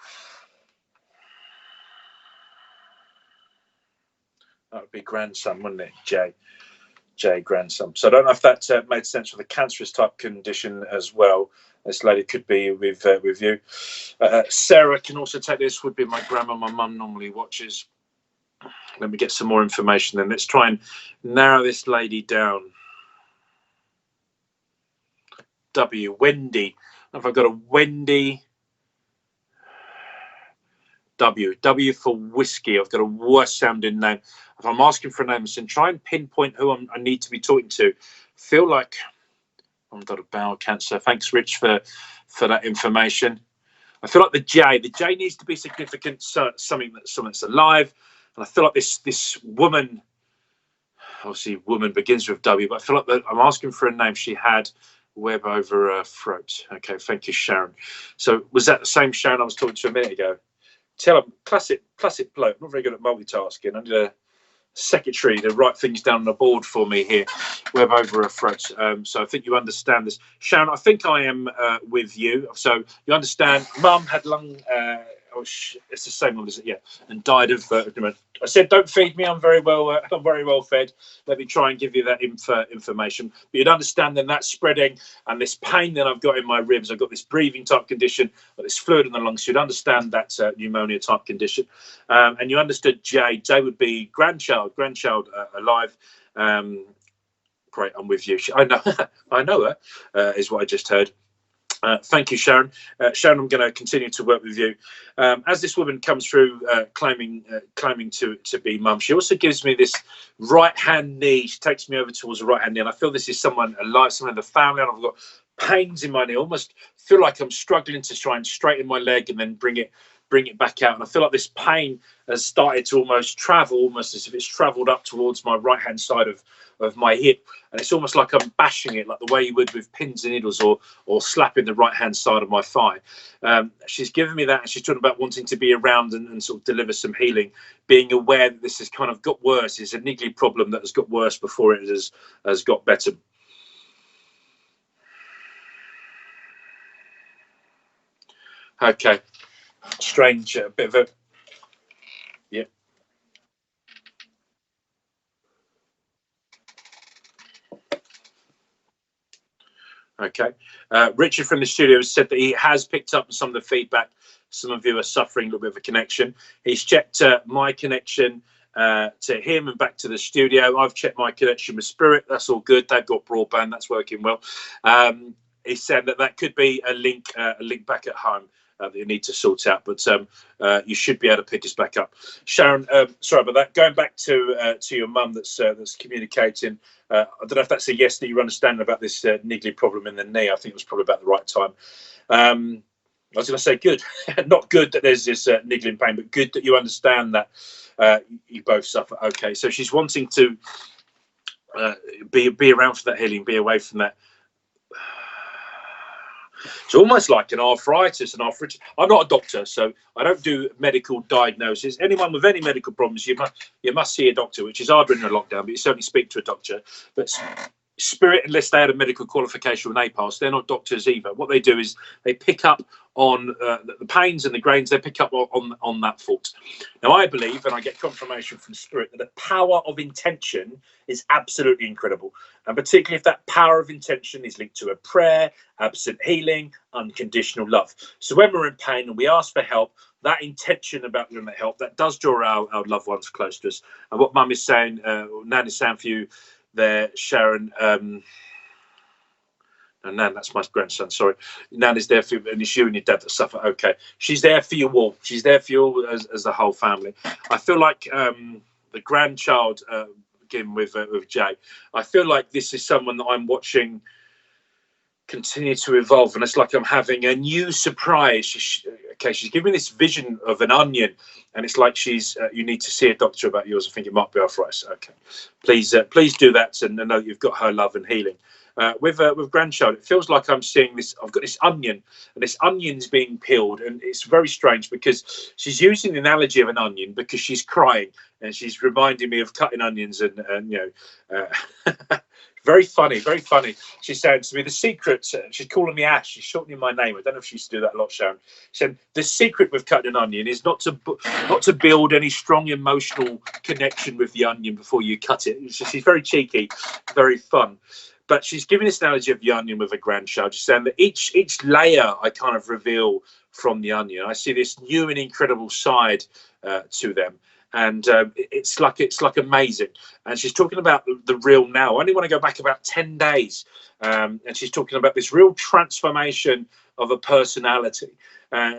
That would be grandson, wouldn't it? J grandson. So I don't know if that made sense for the cancerous type condition as well. This lady could be with you. Sarah can also take this. Would be my grandma. My mum normally watches. Let me get some more information then. Let's try and narrow this lady down. W, Wendy. If I've got a Wendy. W for whiskey. I've got a worse sounding name. If I'm asking for a name, then try and pinpoint who I need to be talking to. Feel like I've got a bowel cancer. Thanks, Rich, for that information. I feel like the J needs to be significant. So something that's alive. And I feel like this woman obviously woman begins with W, but I feel like I'm asking for a name. She had web over her throat. Okay, thank you, Sharon. So was that the same Sharon I was talking to a minute ago? Tell him, classic bloke. I'm not very good at multitasking. I need a secretary to write things down on the board for me here. Web over her throat. So I think you understand this, Sharon. I think I am with you. So you understand. Mum had lung. It's the same one, is it? Yeah, and died of. I said, don't feed me. I'm very well. I'm very well fed. Let me try and give you that information. But you'd understand then that's spreading, and this pain that I've got in my ribs. I've got this breathing type condition, got this fluid in the lungs. So you'd understand that's pneumonia type condition. And you understood Jay. Jay would be grandchild alive. Great, I'm with you. I know, I know her. Is what I just heard. Thank you, Sharon. Sharon, I'm going to continue to work with you. As this woman comes through claiming to be mum, she also gives me this right-hand knee. She takes me over towards the right-hand knee, and I feel this is someone alive, someone in the family, and I've got pains in my knee. I almost feel like I'm struggling to try and straighten my leg and then bring it back out. And I feel like this pain has started to almost travel, almost as if it's travelled up towards my right-hand side of my hip. And it's almost like I'm bashing it, like the way you would with pins and needles, or slapping the right-hand side of my thigh. She's given me that, and she's talking about wanting to be around and sort of deliver some healing, being aware that this has kind of got worse. It's a niggly problem that has got worse before it has got better. Okay. Strange, a bit of a... Yeah. Okay. Richard from the studio has said that he has picked up some of the feedback. Some of you are suffering a little bit of a connection. He's checked my connection to him and back to the studio. I've checked my connection with Spirit. That's all good. They've got broadband. That's working well. He said that could be a link back at home that you need to sort out, but you should be able to pick us back up. Sharon, sorry about that. Going back to your mum that's communicating. I don't know if that's a yes that you're understanding about this niggly problem in the knee. I think it was probably about the right time. I was going to say good, not good that there's this niggling pain, but good that you understand that you both suffer. Okay, so she's wanting to be around for that healing, be away from that. It's almost like an arthritis and arthritis. I'm not a doctor, so I don't do medical diagnosis. Anyone with any medical problems, you must see a doctor, which is hard during a lockdown, but you certainly speak to a doctor. But Spirit, unless they had a medical qualification when they pass, they're not doctors either. What they do is they pick up on the pains and the grains. They pick up on that fault. Now, I believe, and I get confirmation from Spirit, that the power of intention is absolutely incredible. And particularly if that power of intention is linked to a prayer, absent healing, unconditional love. So when we're in pain and we ask for help, that intention about giving that help, that does draw our loved ones close to us. And what Mum is saying, Nan is saying for you there, Sharon, and Nan, that's my grandson, sorry. Nan is there for you, and it's you and your dad that suffer. Okay. She's there for you all. She's there for you all as the whole family. I feel like the grandchild, again with Jay, I feel like this is someone that I'm watching continue to evolve, and it's like I'm having a new surprise. She's giving me this vision of an onion, and it's like she's you need to see a doctor about yours. I think it might be arthritis. Okay, please do that, and know that you've got her love and healing. With grandchild, it feels like I'm seeing this. I've got this onion, and this onion's being peeled, and it's very strange because she's using the analogy of an onion because she's crying, and she's reminding me of cutting onions, and very funny, very funny. She's saying to me, the secret, she's calling me Ash. She's shortening my name. I don't know if she used to do that a lot, Sharon. She said, the secret with cutting an onion is not to build any strong emotional connection with the onion before you cut it. She's very cheeky, very fun. But she's giving this analogy of the onion with a grandchild. She's saying that each layer I kind of reveal from the onion. I see this new and incredible side to them. And it's like amazing. And she's talking about the real now. I only want to go back about 10 days. And she's talking about this real transformation of a personality.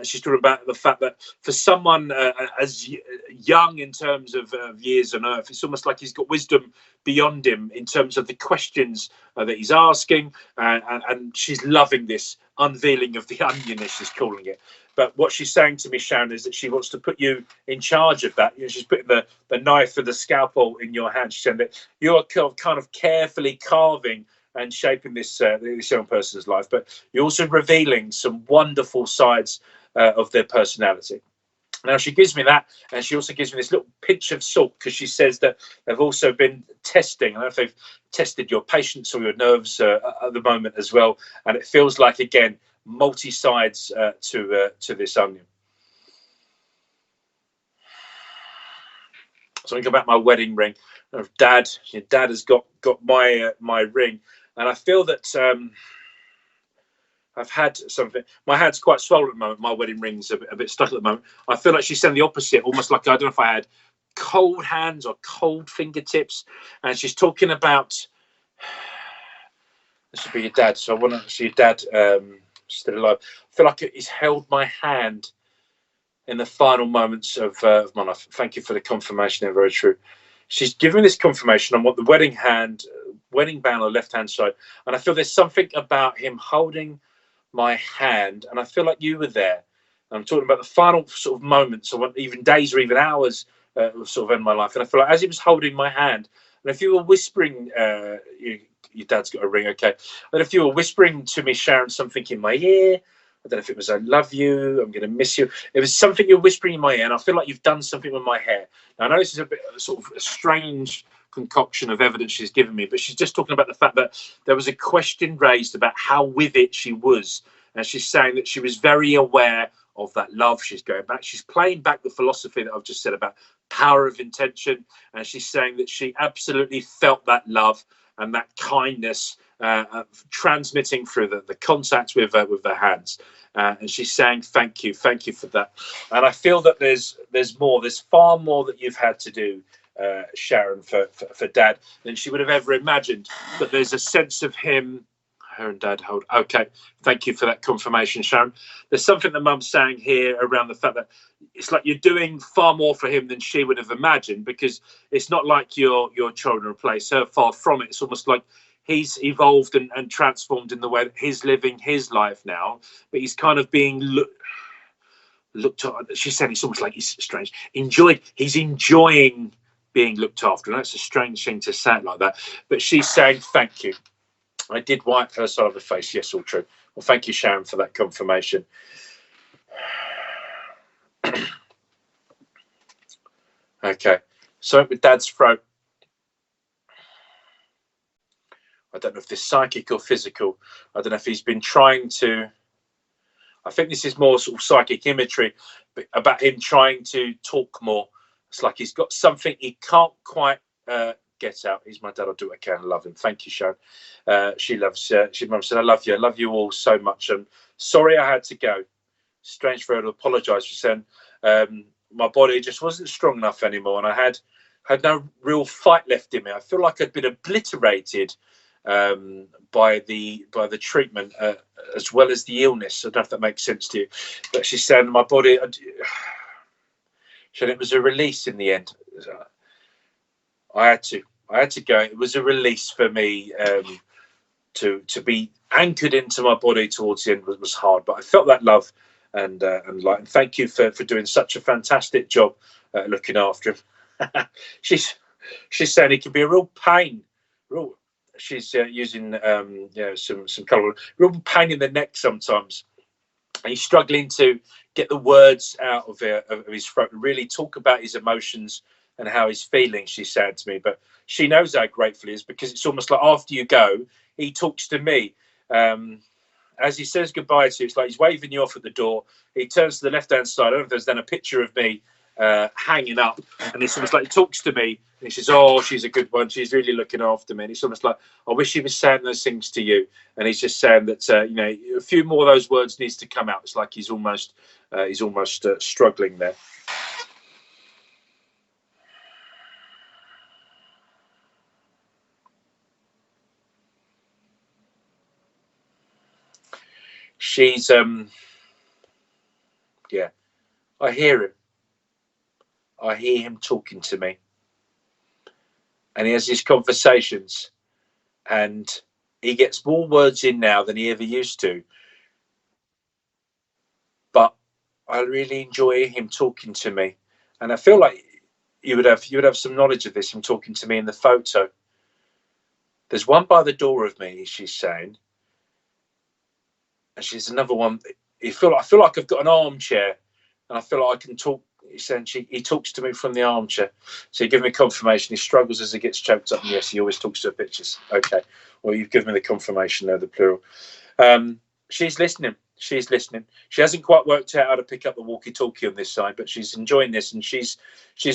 She's talking about the fact that for someone as young in terms of years on earth, it's almost like he's got wisdom beyond him in terms of the questions that he's asking. And she's loving this unveiling of the onion, as she's calling it. But what she's saying to me, Sharon, is that she wants to put you in charge of that. She's putting the knife or the scalpel in your hand. She's saying that you're kind of carefully carving and shaping this young person's life, but you're also revealing some wonderful sides of their personality. Now, she gives me that, and she also gives me this little pinch of salt, because she says that they've also been testing. I don't know if they've tested your patience or your nerves at the moment as well, and it feels like, again, multi-sides to this onion. Something about my wedding ring. Your dad has got my ring, and I feel that I've had something. My hand's quite swollen at the moment. My wedding ring's a bit stuck at the moment. I feel like she's saying the opposite, almost like, I don't know if I had cold hands or cold fingertips. And she's talking about, this would be your dad. So I want to see your dad still alive. I feel like he's held my hand in the final moments of my life. Thank you for the confirmation. They're very true. She's giving this confirmation on what the wedding band on the left hand side. And I feel there's something about him holding my hand, and I feel like you were there. I'm talking about the final sort of moments, or even days or even hours of sort of end my life. And I feel like as he was holding my hand, and if you were whispering, your dad's got a ring, okay. And if you were whispering to me, Sharon, something in my ear, I don't know if it was "I love you," "I'm going to miss you." It was something you're whispering in my ear, and I feel like you've done something with my hair. Now, I know this is a bit sort of a strange concoction of evidence she's given me, but she's just talking about the fact that there was a question raised about how with it she was, and she's saying that she was very aware of that love. She's going back, she's playing back the philosophy that I've just said about power of intention, and she's saying that she absolutely felt that love and that kindness transmitting through the contact with her hands, and she's saying thank you for that. And I feel that there's far more that you've had to do, Sharon, for Dad than she would have ever imagined. But there's a sense of him, her and Dad hold. Okay, thank you for that confirmation, Sharon. There's something that Mum's saying here around the fact that it's like you're doing far more for him than she would have imagined, because it's not like your children replace her. Far from it. It's almost like he's evolved and transformed in the way that he's living his life now, but he's kind of being looked at. She said it's almost like he's strange. He's enjoying being looked after. And that's a strange thing to say it like that. But she's saying thank you. I did wipe her side of the face. Yes, all true. Well, thank you, Sharon, for that confirmation. Okay. So with Dad's throat, I don't know if this is psychic or physical. I don't know if he's been trying to. I think this is more sort of psychic imagery, but about him trying to talk more. It's like he's got something he can't quite get out. He's my dad. I'll do what I can. I love him. Thank you, Sharon. Mum said, I love you. I love you all so much. And sorry I had to go. Strange for her to apologise for saying my body just wasn't strong enough anymore, and I had no real fight left in me. I feel like I'd been obliterated by the treatment as well as the illness. I don't know if that makes sense to you, but she's saying my body. She said it was a release in the end. I had to go. It was a release for me to be anchored into my body towards the end was hard, but I felt that love and light. And thank you for doing such a fantastic job looking after him. She's saying it can be a real pain. She's using some colour. Real pain in the neck sometimes. And he's struggling to get the words out of his throat and really talk about his emotions and how he's feeling, she's saying to me. But she knows how grateful he is, because it's almost like after you go, he talks to me. As he says goodbye to you, it's like he's waving you off at the door. He turns to the left-hand side. I don't know if there's then a picture of me hanging up, and it's almost like he talks to me and he says, oh, she's a good one, she's really looking after me. And it's almost like, I wish he was saying those things to you. And he's just saying that a few more of those words needs to come out. It's like he's almost struggling there. She's I hear him talking to me, and he has these conversations, and he gets more words in now than he ever used to, but I really enjoy him talking to me, and I feel like you would have some knowledge of this. Him talking to me in the photo. There's one by the door of me, she's saying, and she's another one. I feel like I've got an armchair, and I feel like I can talk. Essentially, he talks to me from the armchair. So you give me confirmation. He struggles as he gets choked up. And yes, he always talks to her pictures. Okay. Well, you've given me the confirmation there, the plural. She's listening. She's listening. She hasn't quite worked out how to pick up the walkie-talkie on this side, but she's enjoying this, and she's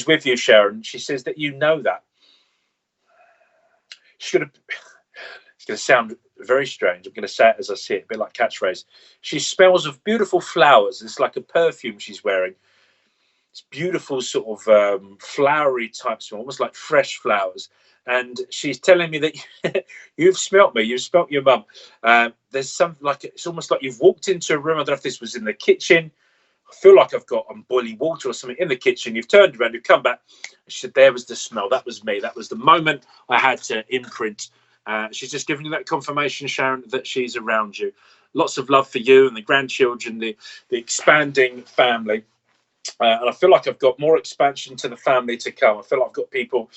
with you, Sharon. She says that you know that. It's going to sound very strange. I'm going to say it as I see it, a bit like catchphrase. She smells of beautiful flowers. It's like a perfume she's wearing. It's beautiful, sort of flowery type smell, almost like fresh flowers. And she's telling me that you've smelt me. You've smelt your mum. There's something like it's almost like you've walked into a room. I don't know if this was in the kitchen. I feel like I'm boiling water or something in the kitchen. You've turned around, you've come back. She said, there was the smell. That was me. That was the moment I had to imprint. She's just giving you that confirmation, Sharon, that she's around you. Lots of love for you and the grandchildren, the expanding family. And I feel like I've got more expansion to the family to come. I feel like I've got people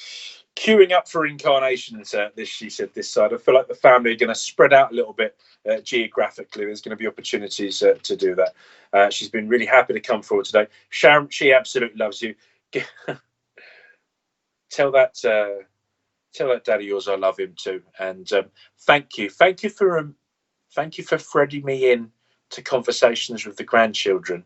queuing up for incarnations. She said this side. I feel like the family are going to spread out a little bit geographically. There's going to be opportunities to do that. She's been really happy to come forward today. Sharon, she absolutely loves you. Tell that daddy yours I love him too. And thank you for threading me in to conversations with the grandchildren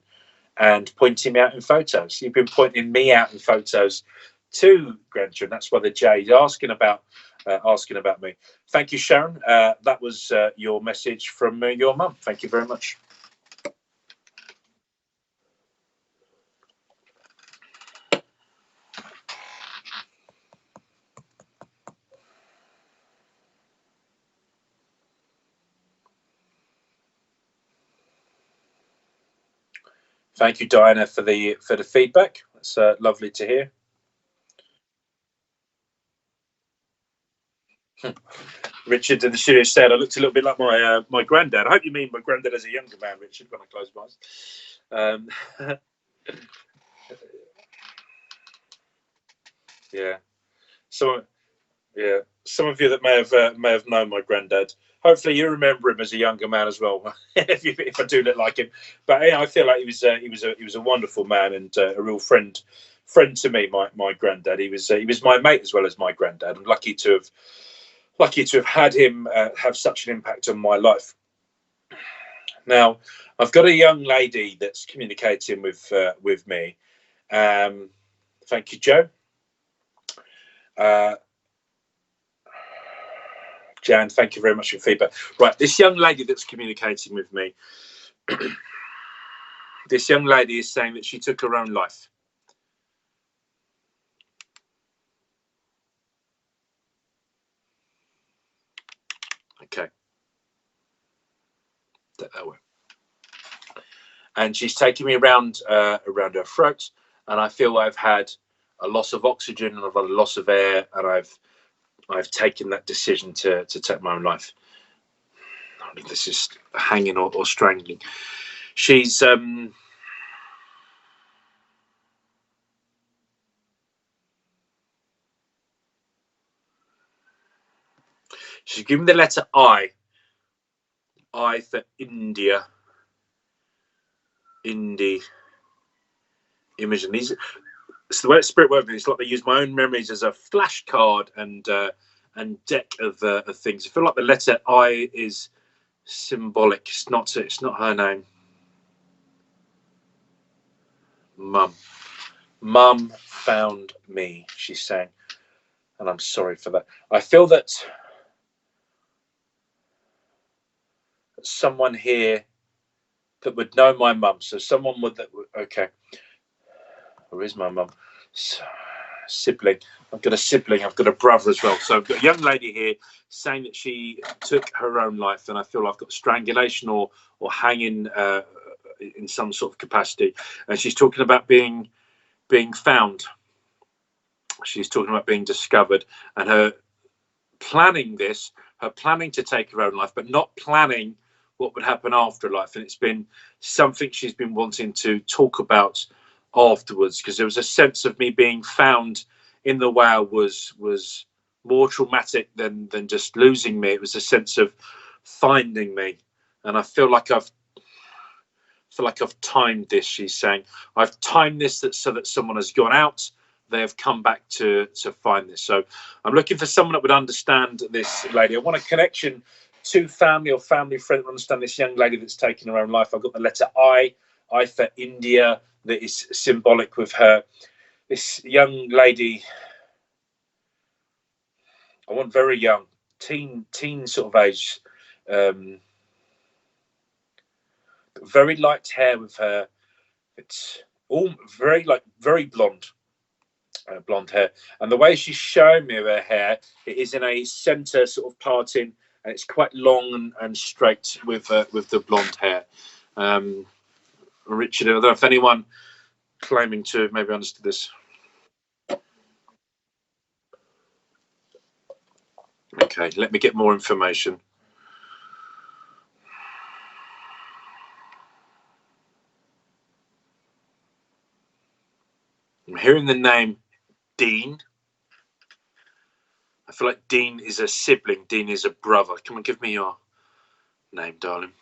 and pointing me out in photos. You've been pointing me out in photos to grandchildren. That's why the J's asking about me. Thank you, Sharon. That was your message from your mum. Thank you very much. Thank you, Diana, for the feedback. It's lovely to hear. Richard in the studio said I looked a little bit like my granddad. I hope you mean my granddad as a younger man, Richard, when I close my eyes. Yeah. Some of you that may have known my granddad. Hopefully, you remember him as a younger man as well. if I do look like him, but yeah, I feel like he was a wonderful man and a real friend to me. My granddad. He was my mate as well as my granddad. I'm lucky to have had him have such an impact on my life. Now, I've got a young lady that's communicating with me. Thank you, Joe. Jan, thank you very much for your feedback. Right, this young lady that's communicating with me, this young lady is saying that she took her own life. Okay. That way. And she's taking me around her throat, and I feel I've had a loss of oxygen and I've had a loss of air, and I've taken that decision to take my own life. I mean, this is hanging or strangling. She's given the letter I for India. Indie image, and these. It's the way Spirit works. It's like they use my own memories as a flashcard and deck of things. I feel like the letter I is symbolic. It's not her name. Mum found me, she's saying, and I'm sorry for that. I feel that someone here that would know my mum, so someone would okay. Where is my mum? Sibling. I've got a sibling. I've got a brother as well. So I've got a young lady here saying that she took her own life, and I feel I've got strangulation or hanging in some sort of capacity. And she's talking about being found. She's talking about being discovered, and her planning to take her own life, but not planning what would happen after life, and it's been something she's been wanting to talk about afterwards, because there was a sense of me being found in the whale was more traumatic than just losing me. It was a sense of finding me, and I feel like I've timed this. She's saying, I've timed this so that someone has gone out, they have come back to find this. So I'm looking for someone that would understand this lady. I want a connection to family or family friend that understand this young lady that's taken her own life. I've got the letter I for India, that is symbolic with her. This young lady, I want very young, teen sort of age, very light hair with her. It's all very blonde. Blonde hair, and the way she's showing me her hair, it is in a center sort of parting, and it's quite long and straight with the blonde hair. Richard, I don't know if anyone claiming to have maybe understood this. Okay, let me get more information. I'm hearing the name Dean. I feel like Dean is a sibling. Dean is a brother. Come on, give me your name, darling.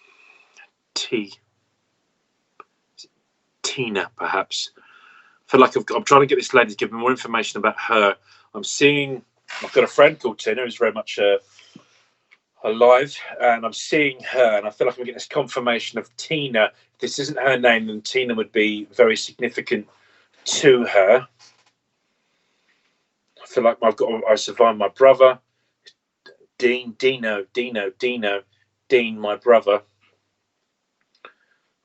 Tina, perhaps. I feel like I'm trying to get this lady to give me more information about her. I've got a friend called Tina who's very much alive, and I'm seeing her, and I feel like I'm getting this confirmation of Tina. If this isn't her name, then Tina would be very significant to her. I feel like I survived my brother, Dino, Dean, my brother.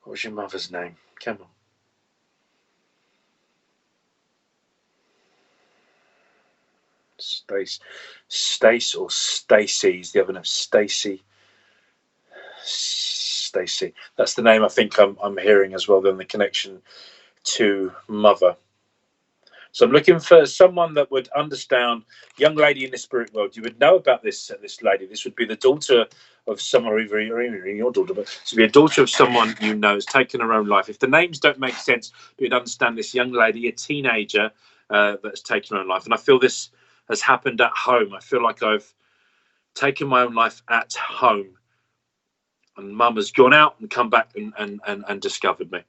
What was your mother's name? Come on. Stace or Stacey's the other name. Stacy. That's the name I think I'm hearing as well. Then the connection to mother. So I'm looking for someone that would understand, young lady in the spirit world. You would know about this lady. This would be the daughter of someone, or even your daughter, but to be a daughter of someone you know has taken her own life. If the names don't make sense, you'd understand this young lady, a teenager that's taken her own life. And I feel this has happened at home. I feel like I've taken my own life at home, and mum has gone out and come back and discovered me.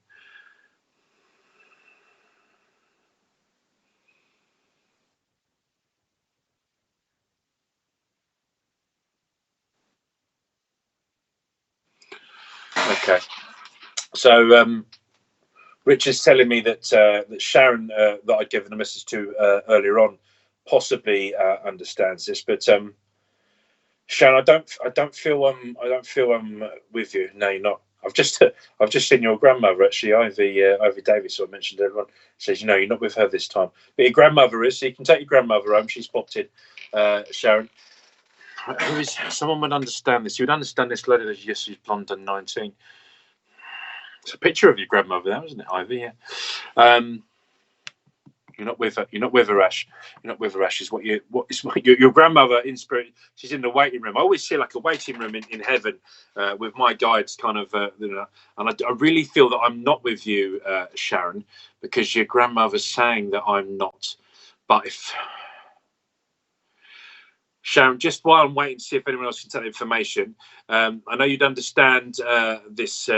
Okay, so Richard's telling me that that Sharon, that I'd given a message to earlier on, possibly understands this, but Sharon, I don't feel with you. No, you're not. I've just seen your grandmother actually, Ivy Davis, who I mentioned earlier on. Says you're not with her this time, but your grandmother is. So you can take your grandmother home. She's popped in. Sharon, who is someone would understand this? You would understand this lady. Yes, she's blonde and 19. It's a picture of your grandmother there, isn't it, Ivy? Yeah. You're not with her. You're not with her, Ash. You're not with her, Ash. Is what your grandmother in spirit. She's in the waiting room. I always see like a waiting room in heaven with my guides, kind of. And I really feel that I'm not with you, Sharon, because your grandmother's saying that I'm not. But if Sharon, just while I'm waiting to see if anyone else can take the information, I know you'd understand this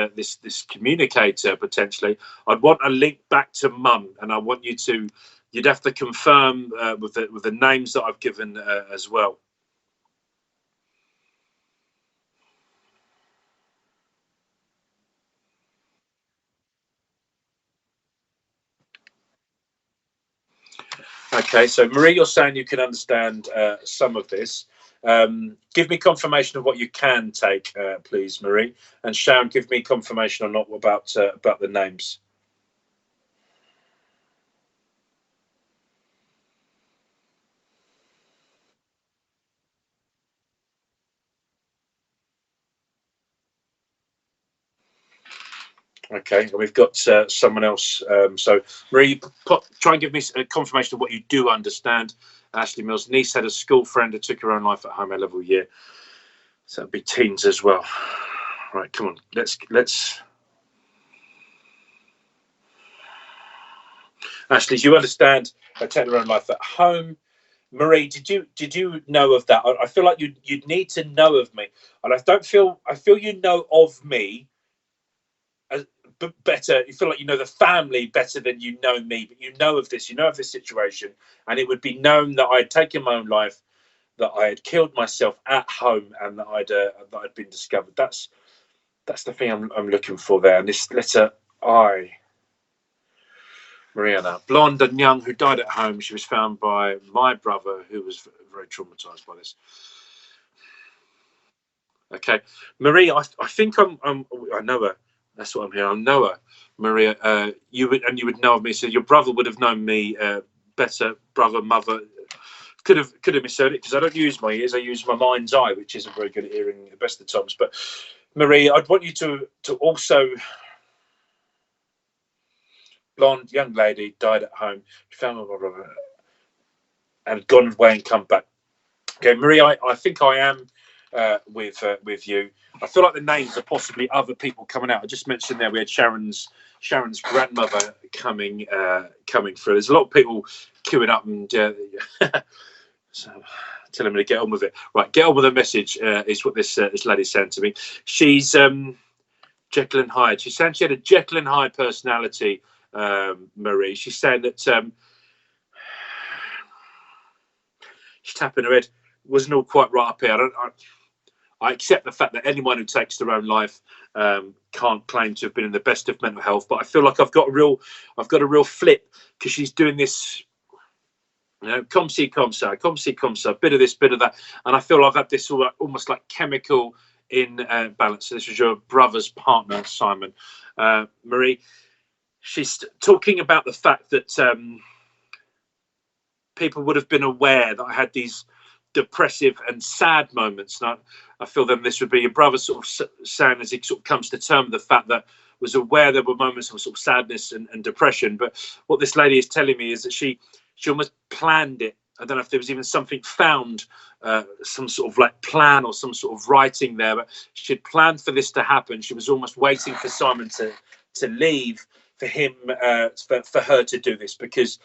communicator potentially. I'd want a link back to Mum, and I want you to. You'd have to confirm with the names that I've given as well. Okay, so Marie, you're saying you can understand some of this. Give me confirmation of what you can take, please, Marie. And Sharon, give me confirmation or not about the names. Okay, and we've got someone else. So, Marie, try and give me a confirmation of what you do understand. Ashley Mills' niece had a school friend who took her own life at home A level year. So that'd be teens as well. Right, come on, let's. Ashley, do you understand her taking her own life at home? Marie, did you know of that? I feel like you'd need to know of me, and I feel you know of me as, but better. You feel like you know the family better than you know me, but you know of this. You know of this situation, and it would be known that I had taken my own life, that I had killed myself at home, and that I'd been discovered. That's the thing I'm looking for there. And this letter I. Mariana, blonde and young, who died at home. She was found by my brother, who was very traumatized by this. Okay, Marie, I think I know her. That's what I'm here. I know her, Maria. You would know of me. So your brother would have known me better. Brother, mother, could have misheard it because I don't use my ears. I use my mind's eye, which isn't very good at hearing the best of times. But Marie, I'd want you to also. Blonde young lady died at home. She found my brother and had gone away and come back. Okay, Marie, I think I am with you. I feel like the names are possibly other people coming out. I just mentioned there we had Sharon's grandmother coming through. There's a lot of people queuing up and so telling me to get on with it. Right, get on with the message is what this lady's saying to me. She's Jekyll and Hyde. She's saying she had a Jekyll and Hyde personality, Marie. She's saying that she's tapping her head. Wasn't all quite right up here. I accept the fact that anyone who takes their own life can't claim to have been in the best of mental health, but I feel like I've got a real flip because she's doing this, you know, comme ci, comme ça, bit of this, bit of that, and I feel I've had this almost like chemical imbalance. So this was your brother's partner, Simon. Marie, she's talking about the fact that people would have been aware that I had these depressive and sad moments. And I feel then this would be your brother sort of saying as he sort of comes to terms with the fact that was aware there were moments of sort of sadness and depression. But what this lady is telling me is that she almost planned it. I don't know if there was even something found, some sort of like plan or some sort of writing there, but she had planned for this to happen. She was almost waiting for Simon to leave for him, for her to do this, because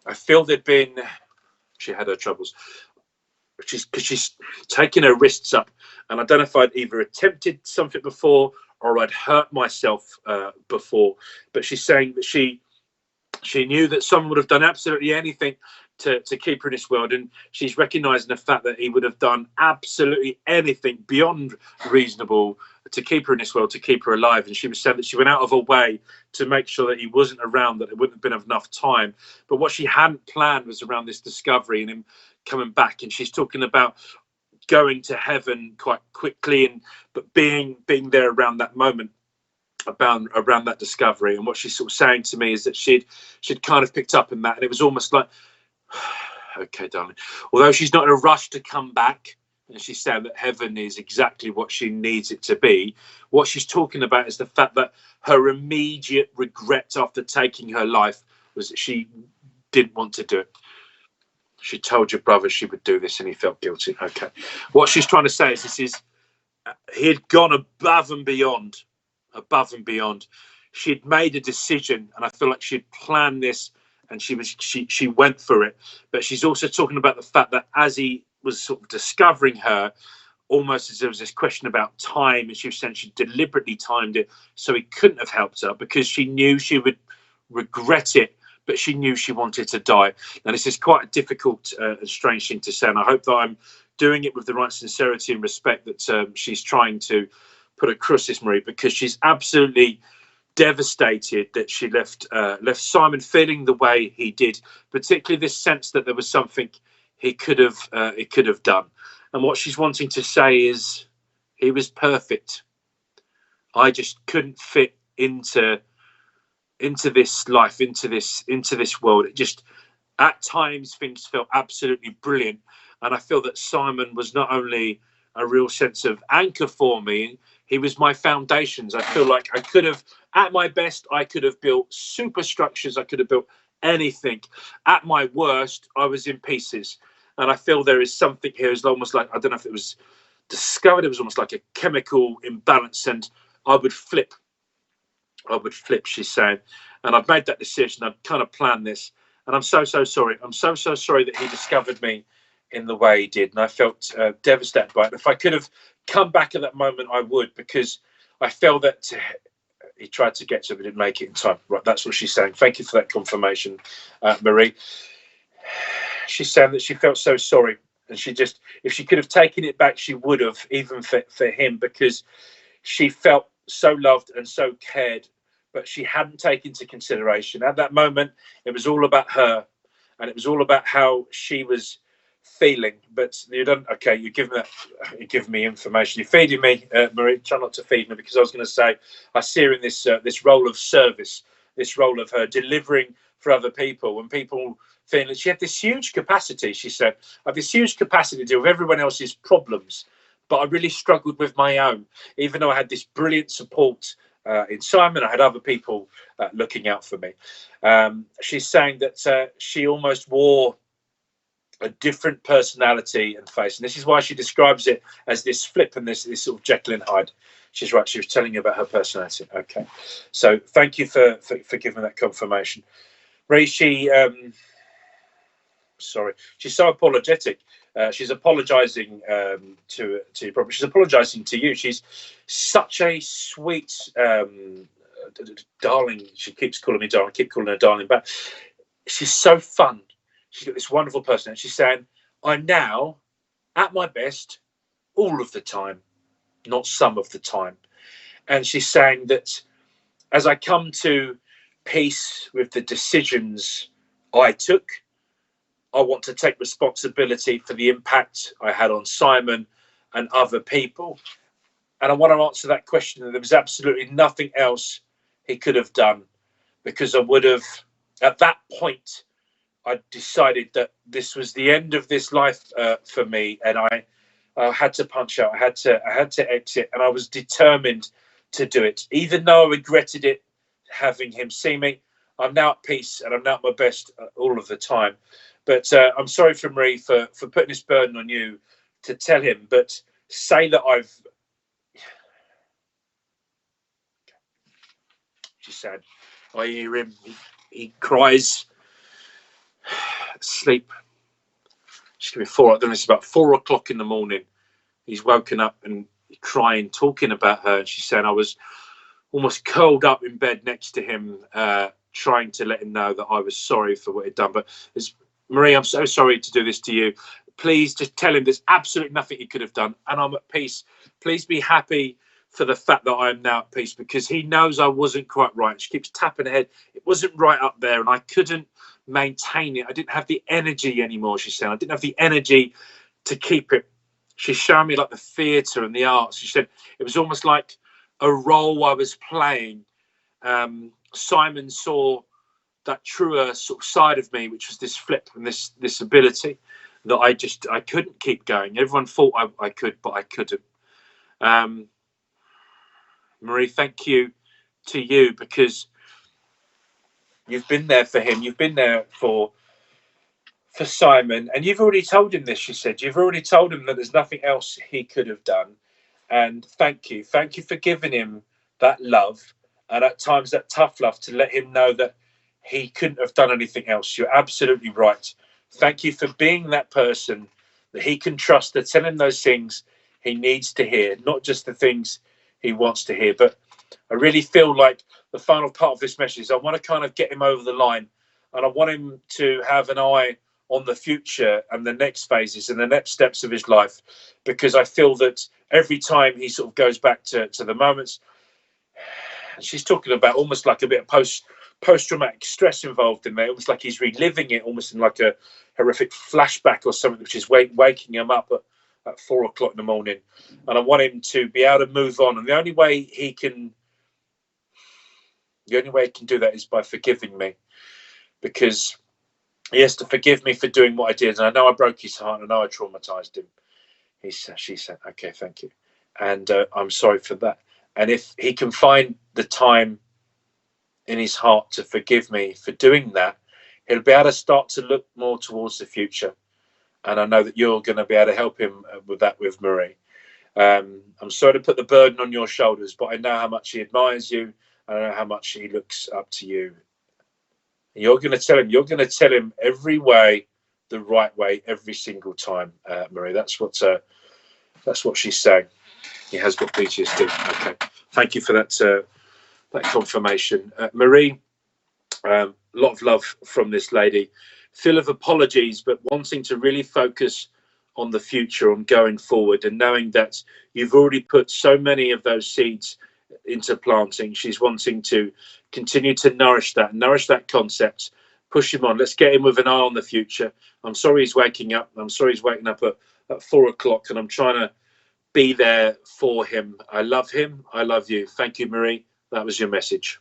I feel there'd been, she had her troubles. Because she's taken her wrists up, and I don't know if I'd either attempted something before or I'd hurt myself before. But she's saying that she knew that someone would have done absolutely anything to keep her in this world, and she's recognising the fact that he would have done absolutely anything beyond reasonable to keep her in this world, to keep her alive. And she was saying that she went out of her way to make sure that he wasn't around, that it wouldn't have been enough time. But what she hadn't planned was around this discovery and him coming back. And she's talking about going to heaven quite quickly, but being there around that moment, around that discovery. And what she's sort of saying to me is that she'd kind of picked up on that, and it was almost like, okay, darling, although she's not in a rush to come back, and she's saying that heaven is exactly what she needs it to be, what she's talking about is the fact that her immediate regret after taking her life was that she didn't want to do it. She told your brother she would do this and he felt guilty. Okay. What she's trying to say is he had gone above and beyond. She'd made a decision, and I feel like she'd planned this, and she went for it. But she's also talking about the fact that as he was sort of discovering her, almost as there was this question about time, and she was saying she deliberately timed it so he couldn't have helped her because she knew she would regret it, but she knew she wanted to die. Now, this is quite a difficult and strange thing to say, and I hope that I'm doing it with the right sincerity and respect that she's trying to put across this, Marie, because she's absolutely devastated that she left Simon feeling the way he did, particularly this sense that there was something he could have done. And what she's wanting to say is, he was perfect. I just couldn't fit into this life, into this world. It just, at times, things felt absolutely brilliant. And I feel that Simon was not only a real sense of anchor for me, he was my foundations. I feel like I could have, at my best, I could have built superstructures. I could have built anything. At my worst, I was in pieces. And I feel there is something here, is almost like, I don't know if it was discovered it was almost like a chemical imbalance, and I would flip. She's saying, and I've made that decision. I've kind of planned this, and I'm so sorry. I'm so sorry that he discovered me in the way he did, and I felt devastated by it. If I could have come back at that moment, I would, because I felt that he tried to get to it, but didn't make it in time. Right, that's what she's saying. Thank you for that confirmation, Marie. She's saying that she felt so sorry, and she just, if she could have taken it back, she would have, even for him, because she felt so loved and so cared, but she hadn't taken into consideration. At that moment, it was all about her, and it was all about how she was feeling. But you don't, okay, you're giving me information. You're feeding me, Marie. Try not to feed me, because I was going to say, I see her in this role of service, this role of her delivering for other people. When people feeling that she had this huge capacity, she said, I have this huge capacity to deal with everyone else's problems, but I really struggled with my own, even though I had this brilliant support in Simon. I had other people looking out for me. She's saying that she almost wore a different personality and face, and this is why she describes it as this flip and this sort of Jekyll and Hyde. She's right. She was telling you about her personality. Okay, so thank you for giving that confirmation. Ray, she's so apologetic. She's apologizing to you, probably. She's apologizing to you. She's such a sweet darling. She keeps calling me darling. I keep calling her darling, but she's so fun. She's got this wonderful personality. She's saying, I'm now at my best all of the time, not some of the time. And she's saying that as I come to peace with the decisions I took, I want to take responsibility for the impact I had on Simon and other people. And I want to answer that question. There was absolutely nothing else he could have done, because I would have, at that point, I decided that this was the end of this life for me, and I had to punch out. I had to exit, and I was determined to do it, even though I regretted it, having him see me. I'm now at peace, and I'm now at my best all of the time. But I'm sorry for Marie for putting this burden on you to tell him, but say that I've. She said, I hear him. He cries. Sleep. It's going to be 4. I don't know. It's about 4 o'clock in the morning. He's woken up and crying, talking about her. And she's saying, I was almost curled up in bed next to him, trying to let him know that I was sorry for what he'd done. But Marie, I'm so sorry to do this to you. Please just tell him there's absolutely nothing he could have done, and I'm at peace. Please be happy for the fact that I am now at peace, because he knows I wasn't quite right. She keeps tapping her head. It wasn't right up there, and I couldn't maintain it. I didn't have the energy anymore, she said. I didn't have the energy to keep it. She's showing me like the theatre and the arts. She said it was almost like a role I was playing. Simon saw that truer sort of side of me, which was this flip and this ability that I couldn't keep going. Everyone thought I could, but I couldn't. Marie, thank you to you, because you've been there for him. You've been there for Simon, and you've already told him this. She said you've already told him that there's nothing else he could have done. And thank you for giving him that love, and at times that tough love, to let him know that he couldn't have done anything else. You're absolutely right. Thank you for being that person that he can trust, to tell him those things he needs to hear, not just the things he wants to hear. But I really feel like the final part of this message is I want to kind of get him over the line, and I want him to have an eye on the future and the next phases and the next steps of his life, because I feel that every time he sort of goes back to the moments, she's talking about almost like a bit of post-traumatic stress involved in there, almost like he's reliving it, almost in like a horrific flashback or something, which is waking him up at 4 o'clock in the morning. And I want him to be able to move on, and the only way he can do that is by forgiving me, because he has to forgive me for doing what I did. And I know I broke his heart, and I know I traumatized him. She said, okay, thank you. And I'm sorry for that. And if he can find the time in his heart to forgive me for doing that, he'll be able to start to look more towards the future. And I know that you're going to be able to help him with that, with Marie. I'm sorry to put the burden on your shoulders, but I know how much he admires you. I know how much he looks up to you. And you're going to tell him. You're going to tell him every way, the right way, every single time, Marie. That's what she's saying. He has got PTSD. Okay, thank you for that confirmation, Marie. A lot of love from this lady, full of apologies, but wanting to really focus on the future, on going forward, and knowing that you've already put so many of those seeds into planting. She's wanting to continue to nourish that concept, push him on. Let's get him with an eye on the future. I'm sorry he's waking up. I'm sorry he's waking up at 4 o'clock, and I'm trying to be there for him. I love him. I love you. Thank you, Marie. That was your message.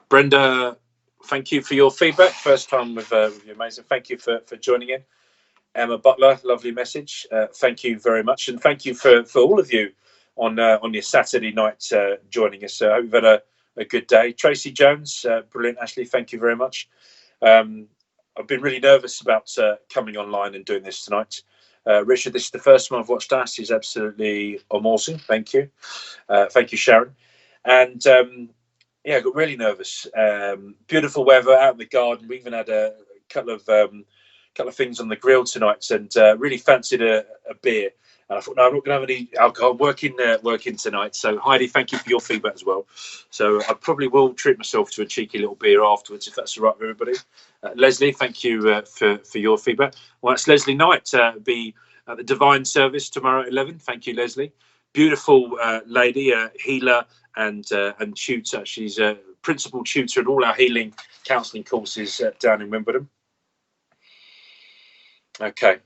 Brenda, thank you for your feedback. First time with you, amazing. Thank you for joining in. Emma Butler, lovely message. Thank you very much, and thank you for all of you on your Saturday night joining us. I hope you've had a good day. Tracy Jones, brilliant. Ashley, thank you very much. I've been really nervous about coming online and doing this tonight. Richard, this is the first time I've watched us. He's absolutely amazing. Thank you. Thank you, Sharon. And yeah, I got really nervous. Beautiful weather out in the garden. We even had a couple of things on the grill tonight, and really fancied a beer. And I thought, no, I'm not going to have any alcohol. Working tonight. So Heidi, thank you for your feedback as well. So I probably will treat myself to a cheeky little beer afterwards, if that's all right with everybody. Leslie, thank you for your feedback. Well, it's Leslie Knight. Be at the Divine Service tomorrow at 11. Thank you, Leslie. Beautiful lady, healer and tutor. She's a principal tutor in all our healing counselling courses down in Wimbledon. Okay,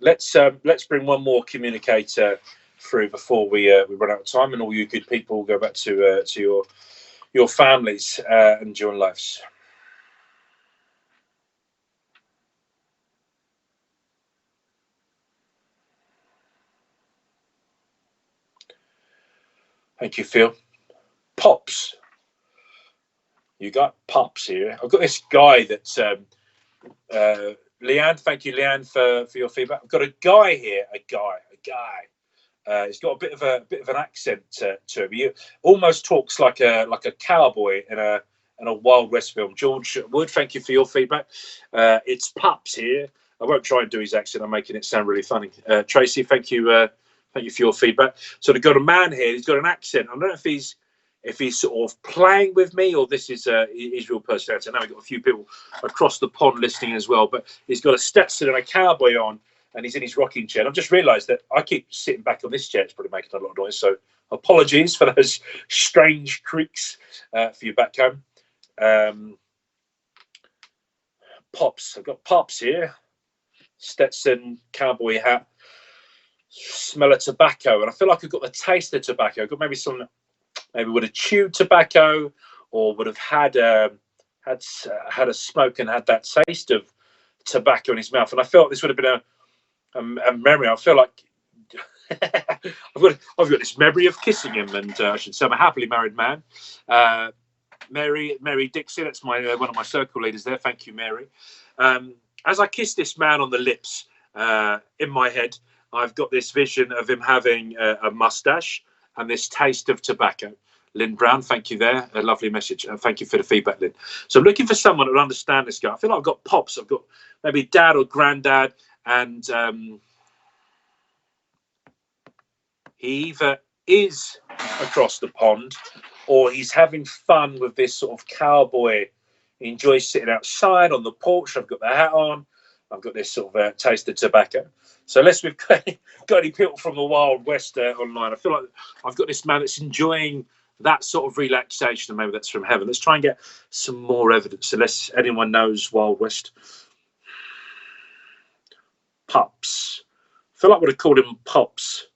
let's bring one more communicator through before we run out of time, and all you good people go back to your families and your lives. Thank you, Phil. Pops, you got Pops here. I've got this guy that's Leanne. Thank you, Leanne, for your feedback. I've got a guy here. A guy. He's got a bit of an accent to him. He almost talks like a cowboy in a Wild West film. George Wood, thank you for your feedback. It's Pups here. I won't try and do his accent. I'm making it sound really funny. Tracy, thank you for your feedback. So they've got a man here. He's got an accent. I don't know if he's sort of playing with me or this is his real personality. I know we've got a few people across the pond listening as well, but he's got a Stetson and a cowboy on, and he's in his rocking chair. And I've just realised that I keep sitting back on this chair. It's probably making a lot of noise. So apologies for those strange creaks for you back home. Pops. I've got Pops here. Stetson, cowboy hat. Smell of tobacco. And I feel like I've got the taste of tobacco. I've got maybe would have chewed tobacco or would have had a smoke and had that taste of tobacco in his mouth. And I felt this would have been a memory. I feel like I've got this memory of kissing him, and I should say I'm a happily married man. Mary Dixie, that's my one of my circle leaders there. Thank you, Mary. As I kiss this man on the lips, in my head, I've got this vision of him having a mustache and this taste of tobacco. Lynn Brown, thank you there. A lovely message. Thank you for the feedback, Lynn. So I'm looking for someone who will understand this guy. I feel like I've got Pops. I've got maybe dad or granddad, and he either is across the pond or he's having fun with this sort of cowboy. He enjoys sitting outside on the porch. I've got the hat on. I've got this sort of taste of tobacco. So unless we've got any people from the Wild West online, I feel like I've got this man that's enjoying that sort of relaxation, and maybe that's from heaven. Let's try and get some more evidence, unless anyone knows Wild West. Pups. I feel like I would have called him Pops.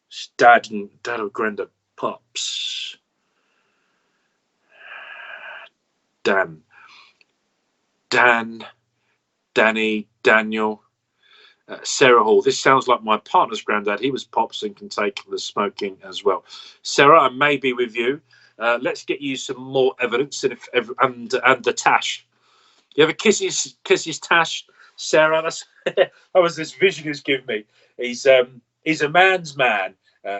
It's dad or granddad. Pops. Dan. Danny, Daniel. Sarah Hall, this sounds like my partner's granddad. He was pops and can take the smoking as well. Sarah, I may be with you. Let's get you some more evidence. And the Tash. You ever kiss his Tash, Sarah? That was this vision he's given me. He's a man's man,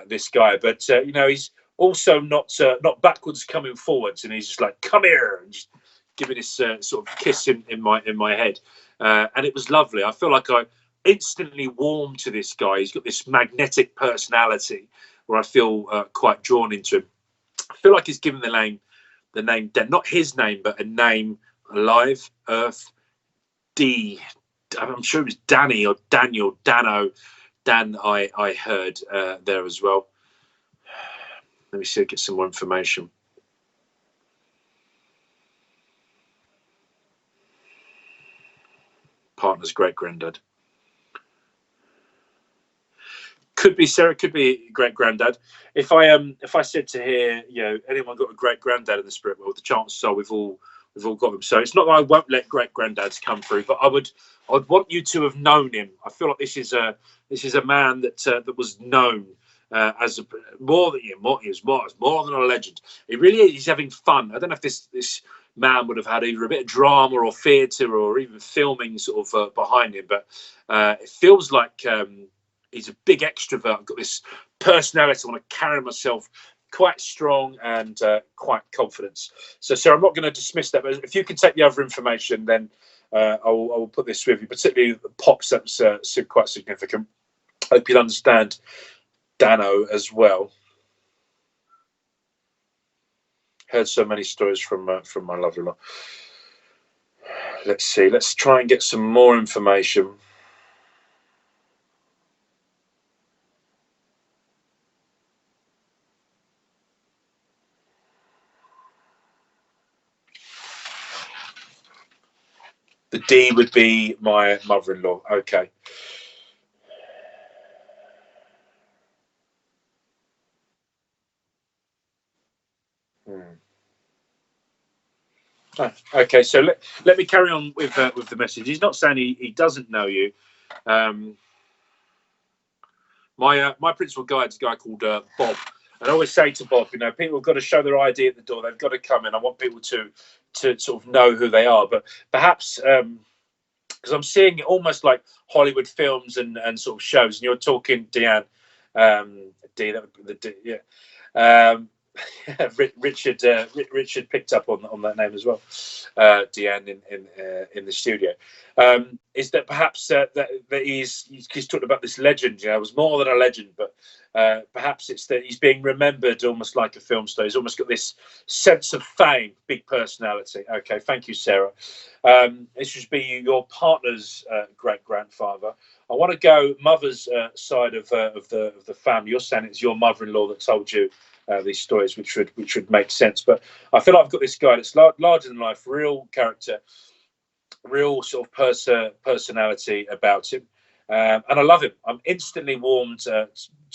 this guy, but he's also not backwards coming forwards, and he's just like, come here, and just giving this sort of kiss in my head, and it was lovely. I feel like I instantly warmed to this guy. He's got this magnetic personality where I feel quite drawn into him. I feel like he's given the name, not his name, but a name, Alive Earth D. I'm sure it was Danny or Daniel, Dano, Dan. I heard there as well. Let me see, get some more information. Partner's great granddad. Could be Sarah, could be great granddad. If I said to here, anyone got a great granddad in the spirit world, the chances are we've all got them. So it's not that I won't let great granddads come through, but I'd want you to have known him. I feel like this is a man that was known as more than a legend. He really is. He's having fun. I don't know if this man would have had either a bit of drama or theatre or even filming sort of behind him, but it feels like he's a big extrovert. I've got this personality. I want to carry myself quite strong and quite confident. So, Sarah, I'm not going to dismiss that, but if you can take the other information, then I will put this with you, particularly the pops. That's quite significant. I hope you'll understand Dano as well. Heard so many stories from my lovely-in-law. Let's see. Let's try and get some more information. The D would be my mother-in-law. Okay. Okay, so let me carry on with the message. He's not saying he doesn't know you. My principal guide's a guy called Bob. And I always say to Bob, people have got to show their ID at the door. They've got to come in. I want people to sort of know who they are. But perhaps because I'm seeing it almost like Hollywood films and sort of shows. And you're talking, Deanne, D, that would be the D, yeah. Richard picked up on that name as well. Deanne in the studio. Is that perhaps that he's talking about this legend? It was more than a legend, but perhaps it's that he's being remembered almost like a film star. He's almost got this sense of fame, big personality. Okay, thank you, Sarah. This should be your partner's great grandfather. I want to go mother's side of the family. You're saying it's your mother-in-law that told you these stories, which would make sense. But I feel like I've got this guy that's larger than life, real character, real sort of personality about him, and I love him. I'm instantly warmed to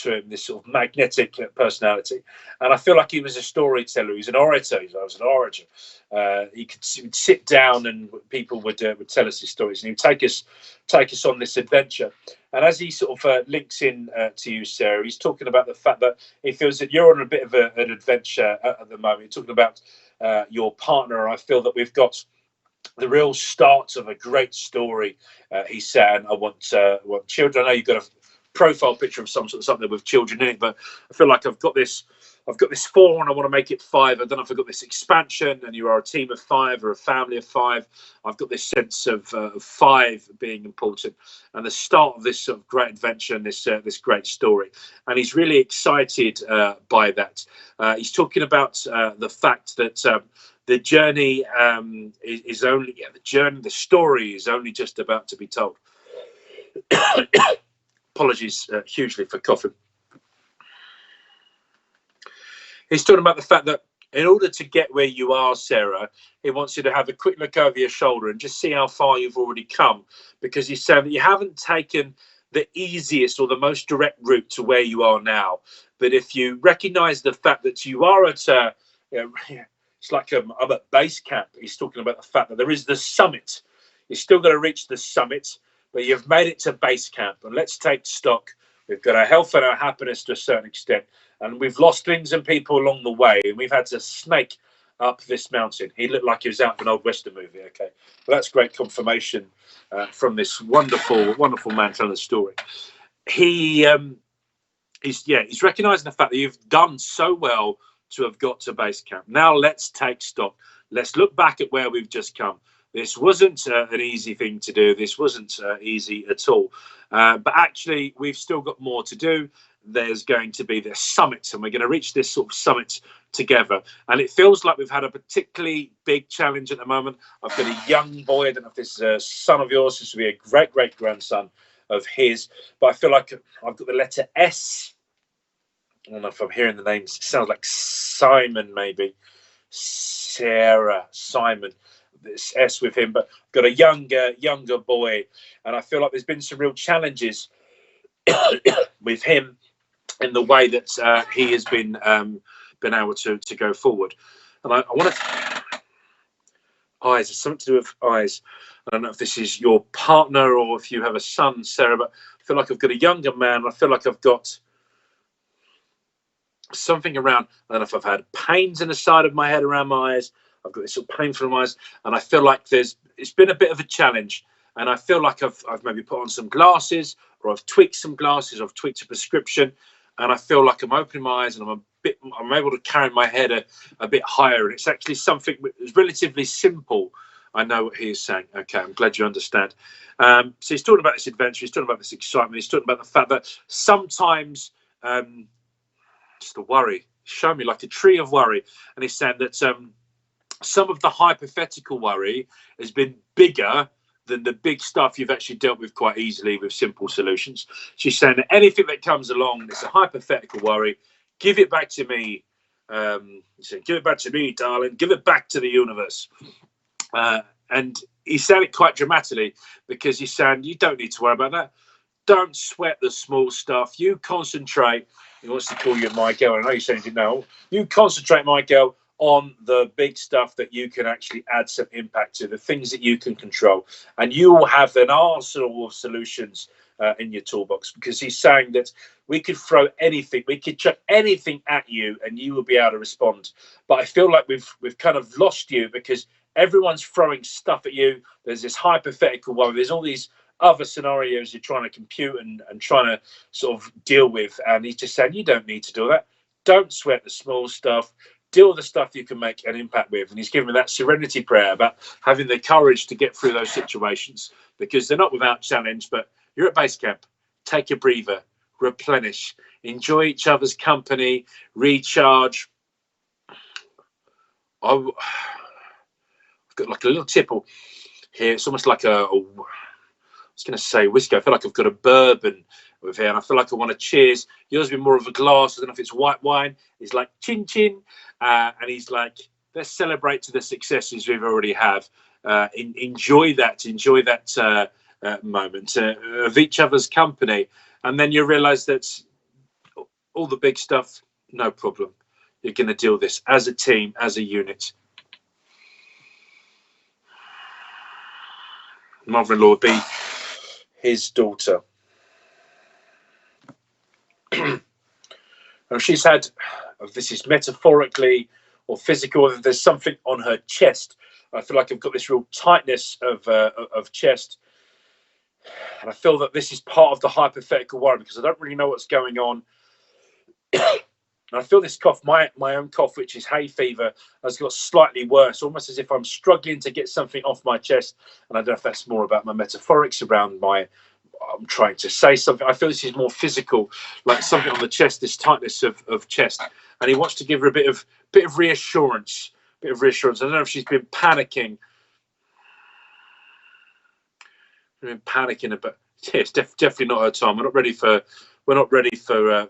him, this sort of magnetic personality, and I feel like he was a storyteller. He's an orator. I was an orator. He would sit down and people would tell us his stories, and he'd take us on this adventure. And as he sort of links in to you, Sarah, he's talking about the fact that he feels that you're on a bit of an adventure at the moment. He's talking about your partner, and I feel that we've got the real start of a great story. He said, I want children. I know you've got a profile picture of something with children in it, but I feel like I've got this 4 and I want to make it 5. I don't know if I've got this expansion and you are a team of 5 or a family of 5. I've got this sense of 5 being important and the start of this sort of great adventure and this great story. And he's really excited by that. He's talking about the fact that the journey is only the story is only just about to be told. Apologies hugely for coughing. He's talking about the fact that in order to get where you are, Sarah, he wants you to have a quick look over your shoulder and just see how far you've already come, because he's saying that you haven't taken the easiest or the most direct route to where you are now. But if you recognize the fact that you are at it's like I'm at base camp. He's talking about the fact that there is the summit. You're still going to reach the summit, but you've made it to base camp. And let's take stock. We've got our health and our happiness to a certain extent, and we've lost things and people along the way, and we've had to snake up this mountain. He looked like he was out of an old Western movie. Okay, well, that's great confirmation from this wonderful man telling the story. He's recognizing the fact that you've done so well to have got to base camp. Now let's take stock. Let's look back at where we've just come. This wasn't an easy thing to do. This wasn't easy at all. But actually, we've still got more to do. There's going to be this summit, and we're going to reach this sort of summit together. And it feels like we've had a particularly big challenge at the moment. I've got a young boy. I don't know if this is a son of yours. This will be a great-great-grandson of his. But I feel like I've got the letter S. I don't know if I'm hearing the names. It sounds like Simon, maybe. Sarah, Simon. This S with him, but I've got a younger boy, and I feel like there's been some real challenges with him in the way that he has been able to go forward. And I want to eyes. It's something to do with eyes. I don't know if this is your partner or if you have a son, Sarah, but I feel like I've got a younger man. I feel like I've got something around. I don't know if I've had pains in the side of my head around my eyes. I've got this sort of painful eyes, and I feel like it's been a bit of a challenge. And I feel like I've maybe put on some glasses, or I've tweaked some glasses, I've tweaked a prescription, and I feel like I'm opening my eyes and I'm able to carry my head a bit higher. And it's actually something that's relatively simple. I know what he is saying. Okay, I'm glad you understand. So he's talking about this adventure. He's talking about this excitement. He's talking about the fact that sometimes just a worry. Show me like a tree of worry. And he's saying that some of the hypothetical worry has been bigger than the big stuff you've actually dealt with quite easily with simple solutions. She's saying that anything that comes along, it's a hypothetical worry. Give it back to me. He said, give it back to me, darling. Give it back to the universe. And he said it quite dramatically because he's saying, you don't need to worry about that. Don't sweat the small stuff. You concentrate. He wants to call you my girl. I know you're saying, no. You concentrate, my girl, on the big stuff that you can actually add some impact to, the things that you can control. And you will have an arsenal of solutions in your toolbox, because he's saying that we could throw anything, we could chuck anything at you and you will be able to respond. But I feel like we've kind of lost you because everyone's throwing stuff at you. There's this hypothetical one. There's all these other scenarios you're trying to compute and trying to sort of deal with. And he's just saying, you don't need to do that. Don't sweat the small stuff. Deal with the stuff you can make an impact with. And he's given me that serenity prayer about having the courage to get through those situations, because they're not without challenge. But you're at base camp. Take a breather, replenish, enjoy each other's company, recharge. I've got like a little tipple here. It's almost like I was going to say whiskey. I feel like I've got a bourbon with here, and I feel like I want to cheers. Yours be more of a glass. I don't know if it's white wine. He's like chin chin, and he's like, let's celebrate to the successes we've already have. Enjoy that moment of each other's company, and then you realise that all the big stuff, no problem. You're going to deal with this as a team, as a unit. Mother-in-law would be his daughter. And she's had, if this is metaphorically or physical, if there's something on her chest. I feel like I've got this real tightness of chest. And I feel that this is part of the hypothetical worry, because I don't really know what's going on. And I feel this cough, my own cough, which is hay fever, has got slightly worse, almost as if I'm struggling to get something off my chest. And I don't know if that's more about my metaphorics around I'm trying to say something. I feel this is more physical, like something on the chest, this tightness of chest. And he wants to give her a bit of reassurance, I don't know if she's been panicking. But yeah, it's definitely not her time. We're not ready for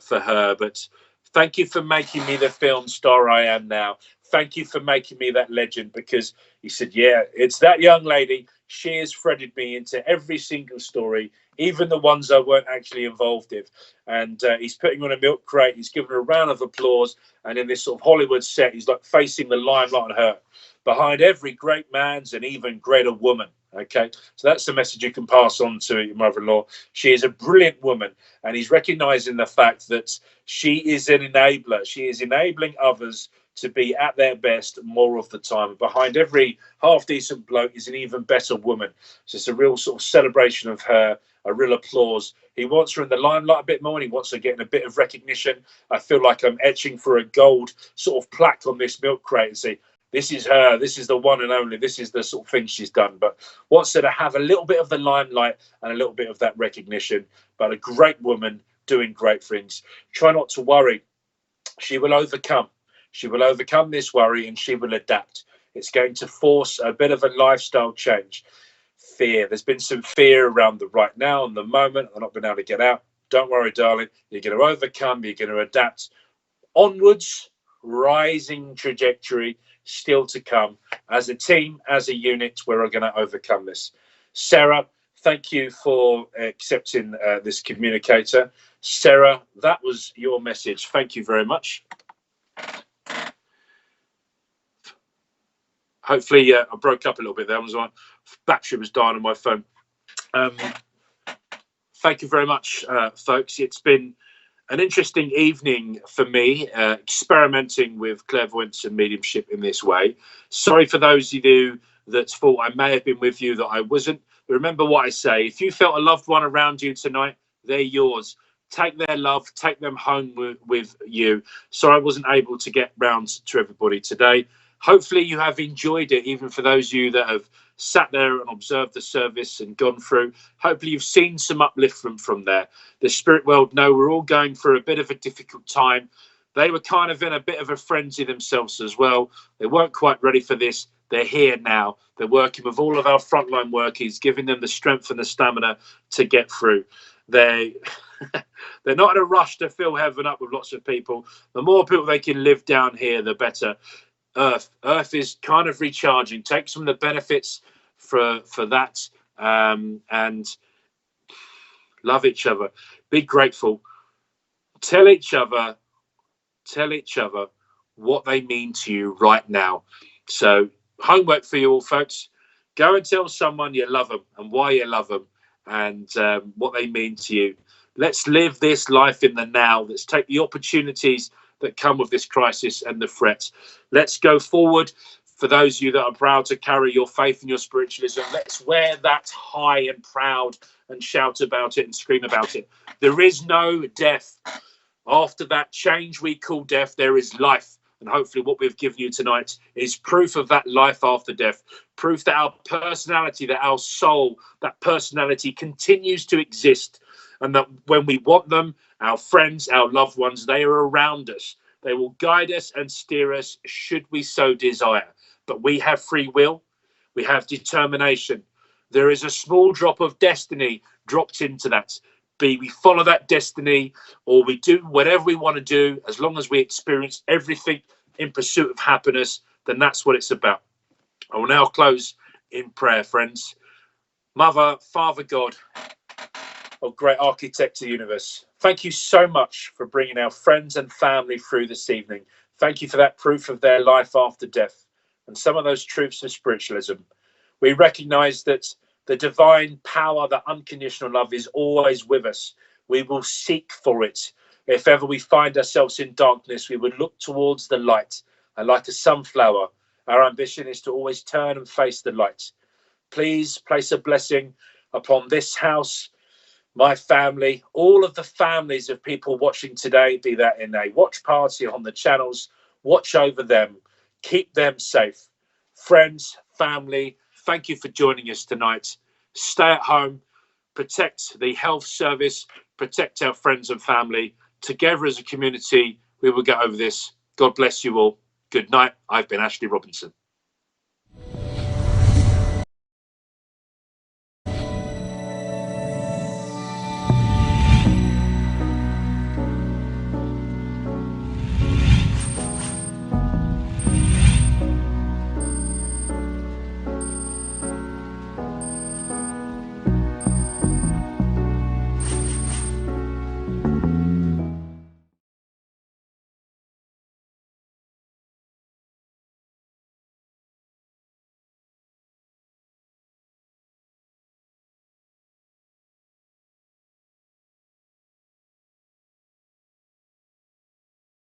her. But thank you for making me the film star I am now. Thank you for making me that legend, because he said, yeah, it's that young lady. She has threaded me into every single story, even the ones I weren't actually involved in. And he's putting on a milk crate. He's giving her a round of applause. And in this sort of Hollywood set, he's like facing the limelight on her. Behind every great man's an even greater woman. Okay, so that's the message you can pass on to your mother-in-law. She is a brilliant woman, and he's recognizing the fact that she is an enabler. She is enabling others to be at their best more of the time. Behind every half-decent bloke is an even better woman. So it's a real sort of celebration of her, a real applause. He wants her in the limelight a bit more, and he wants her getting a bit of recognition. I feel like I'm etching for a gold sort of plaque on this milk crate and say, this is her, this is the one and only, this is the sort of thing she's done. But wants her to have a little bit of the limelight and a little bit of that recognition. But a great woman doing great things. Try not to worry. She will overcome. She will overcome this worry, and she will adapt. It's going to force a bit of a lifestyle change. Fear. There's been some fear around the right now and the moment. I've not been able to get out. Don't worry, darling. You're going to overcome. You're going to adapt. Onwards, rising trajectory still to come. As a team, as a unit, we're going to overcome this. Sarah, thank you for accepting this communicator. Sarah, that was your message. Thank you very much. Hopefully, I broke up a little bit there. My battery was dying on my phone. Thank you very much, folks. It's been an interesting evening for me, experimenting with clairvoyance and mediumship in this way. Sorry for those of you that thought I may have been with you that I wasn't. But remember what I say. If you felt a loved one around you tonight, they're yours. Take their love, take them home with you. Sorry I wasn't able to get round to everybody today. Hopefully you have enjoyed it, even for those of you that have sat there and observed the service and gone through. Hopefully you've seen some upliftment from there. The spirit world know we're all going through a bit of a difficult time. They were kind of in a bit of a frenzy themselves as well. They weren't quite ready for this. They're here now. They're working with all of our frontline workers, giving them the strength and the stamina to get through. They're not in a rush to fill heaven up with lots of people. The more people they can live down here, the better. Earth is kind of recharging. Take some of the benefits for that, and love each other. Be grateful. Tell each other what they mean to you right now. So homework for you all, folks. Go and tell someone you love them and why you love them, and what they mean to you. Let's live this life in the now. Let's take the opportunities that come with this crisis and the threats. Let's go forward. For those of you that are proud to carry your faith and your spiritualism, let's wear that high and proud and shout about it and scream about it. There is no death. After that change we call death, there is life. And hopefully what we've given you tonight is proof of that life after death. Proof that our personality, that our soul, that personality continues to exist. And that when we want them, our friends, our loved ones, they are around us. They will guide us and steer us should we so desire. But we have free will. We have determination. There is a small drop of destiny dropped into that. We follow that destiny, or we do whatever we want to do, as long as we experience everything in pursuit of happiness, then that's what it's about. I will now close in prayer, friends. Mother, Father God, oh great architect of the universe, thank you so much for bringing our friends and family through this evening. Thank you for that proof of their life after death and some of those truths of spiritualism. We recognize that the divine power, the unconditional love is always with us. We will seek for it. If ever we find ourselves in darkness, we would look towards the light. And like a sunflower, our ambition is to always turn and face the light. Please place a blessing upon this house, my family, all of the families of people watching today, be that in a watch party on the channels. Watch over them. Keep them safe. Friends, family, thank you for joining us tonight. Stay at home, protect the health service, protect our friends and family. Together as a community, we will get over this. God bless you all. Good night. I've been Ashley Robinson.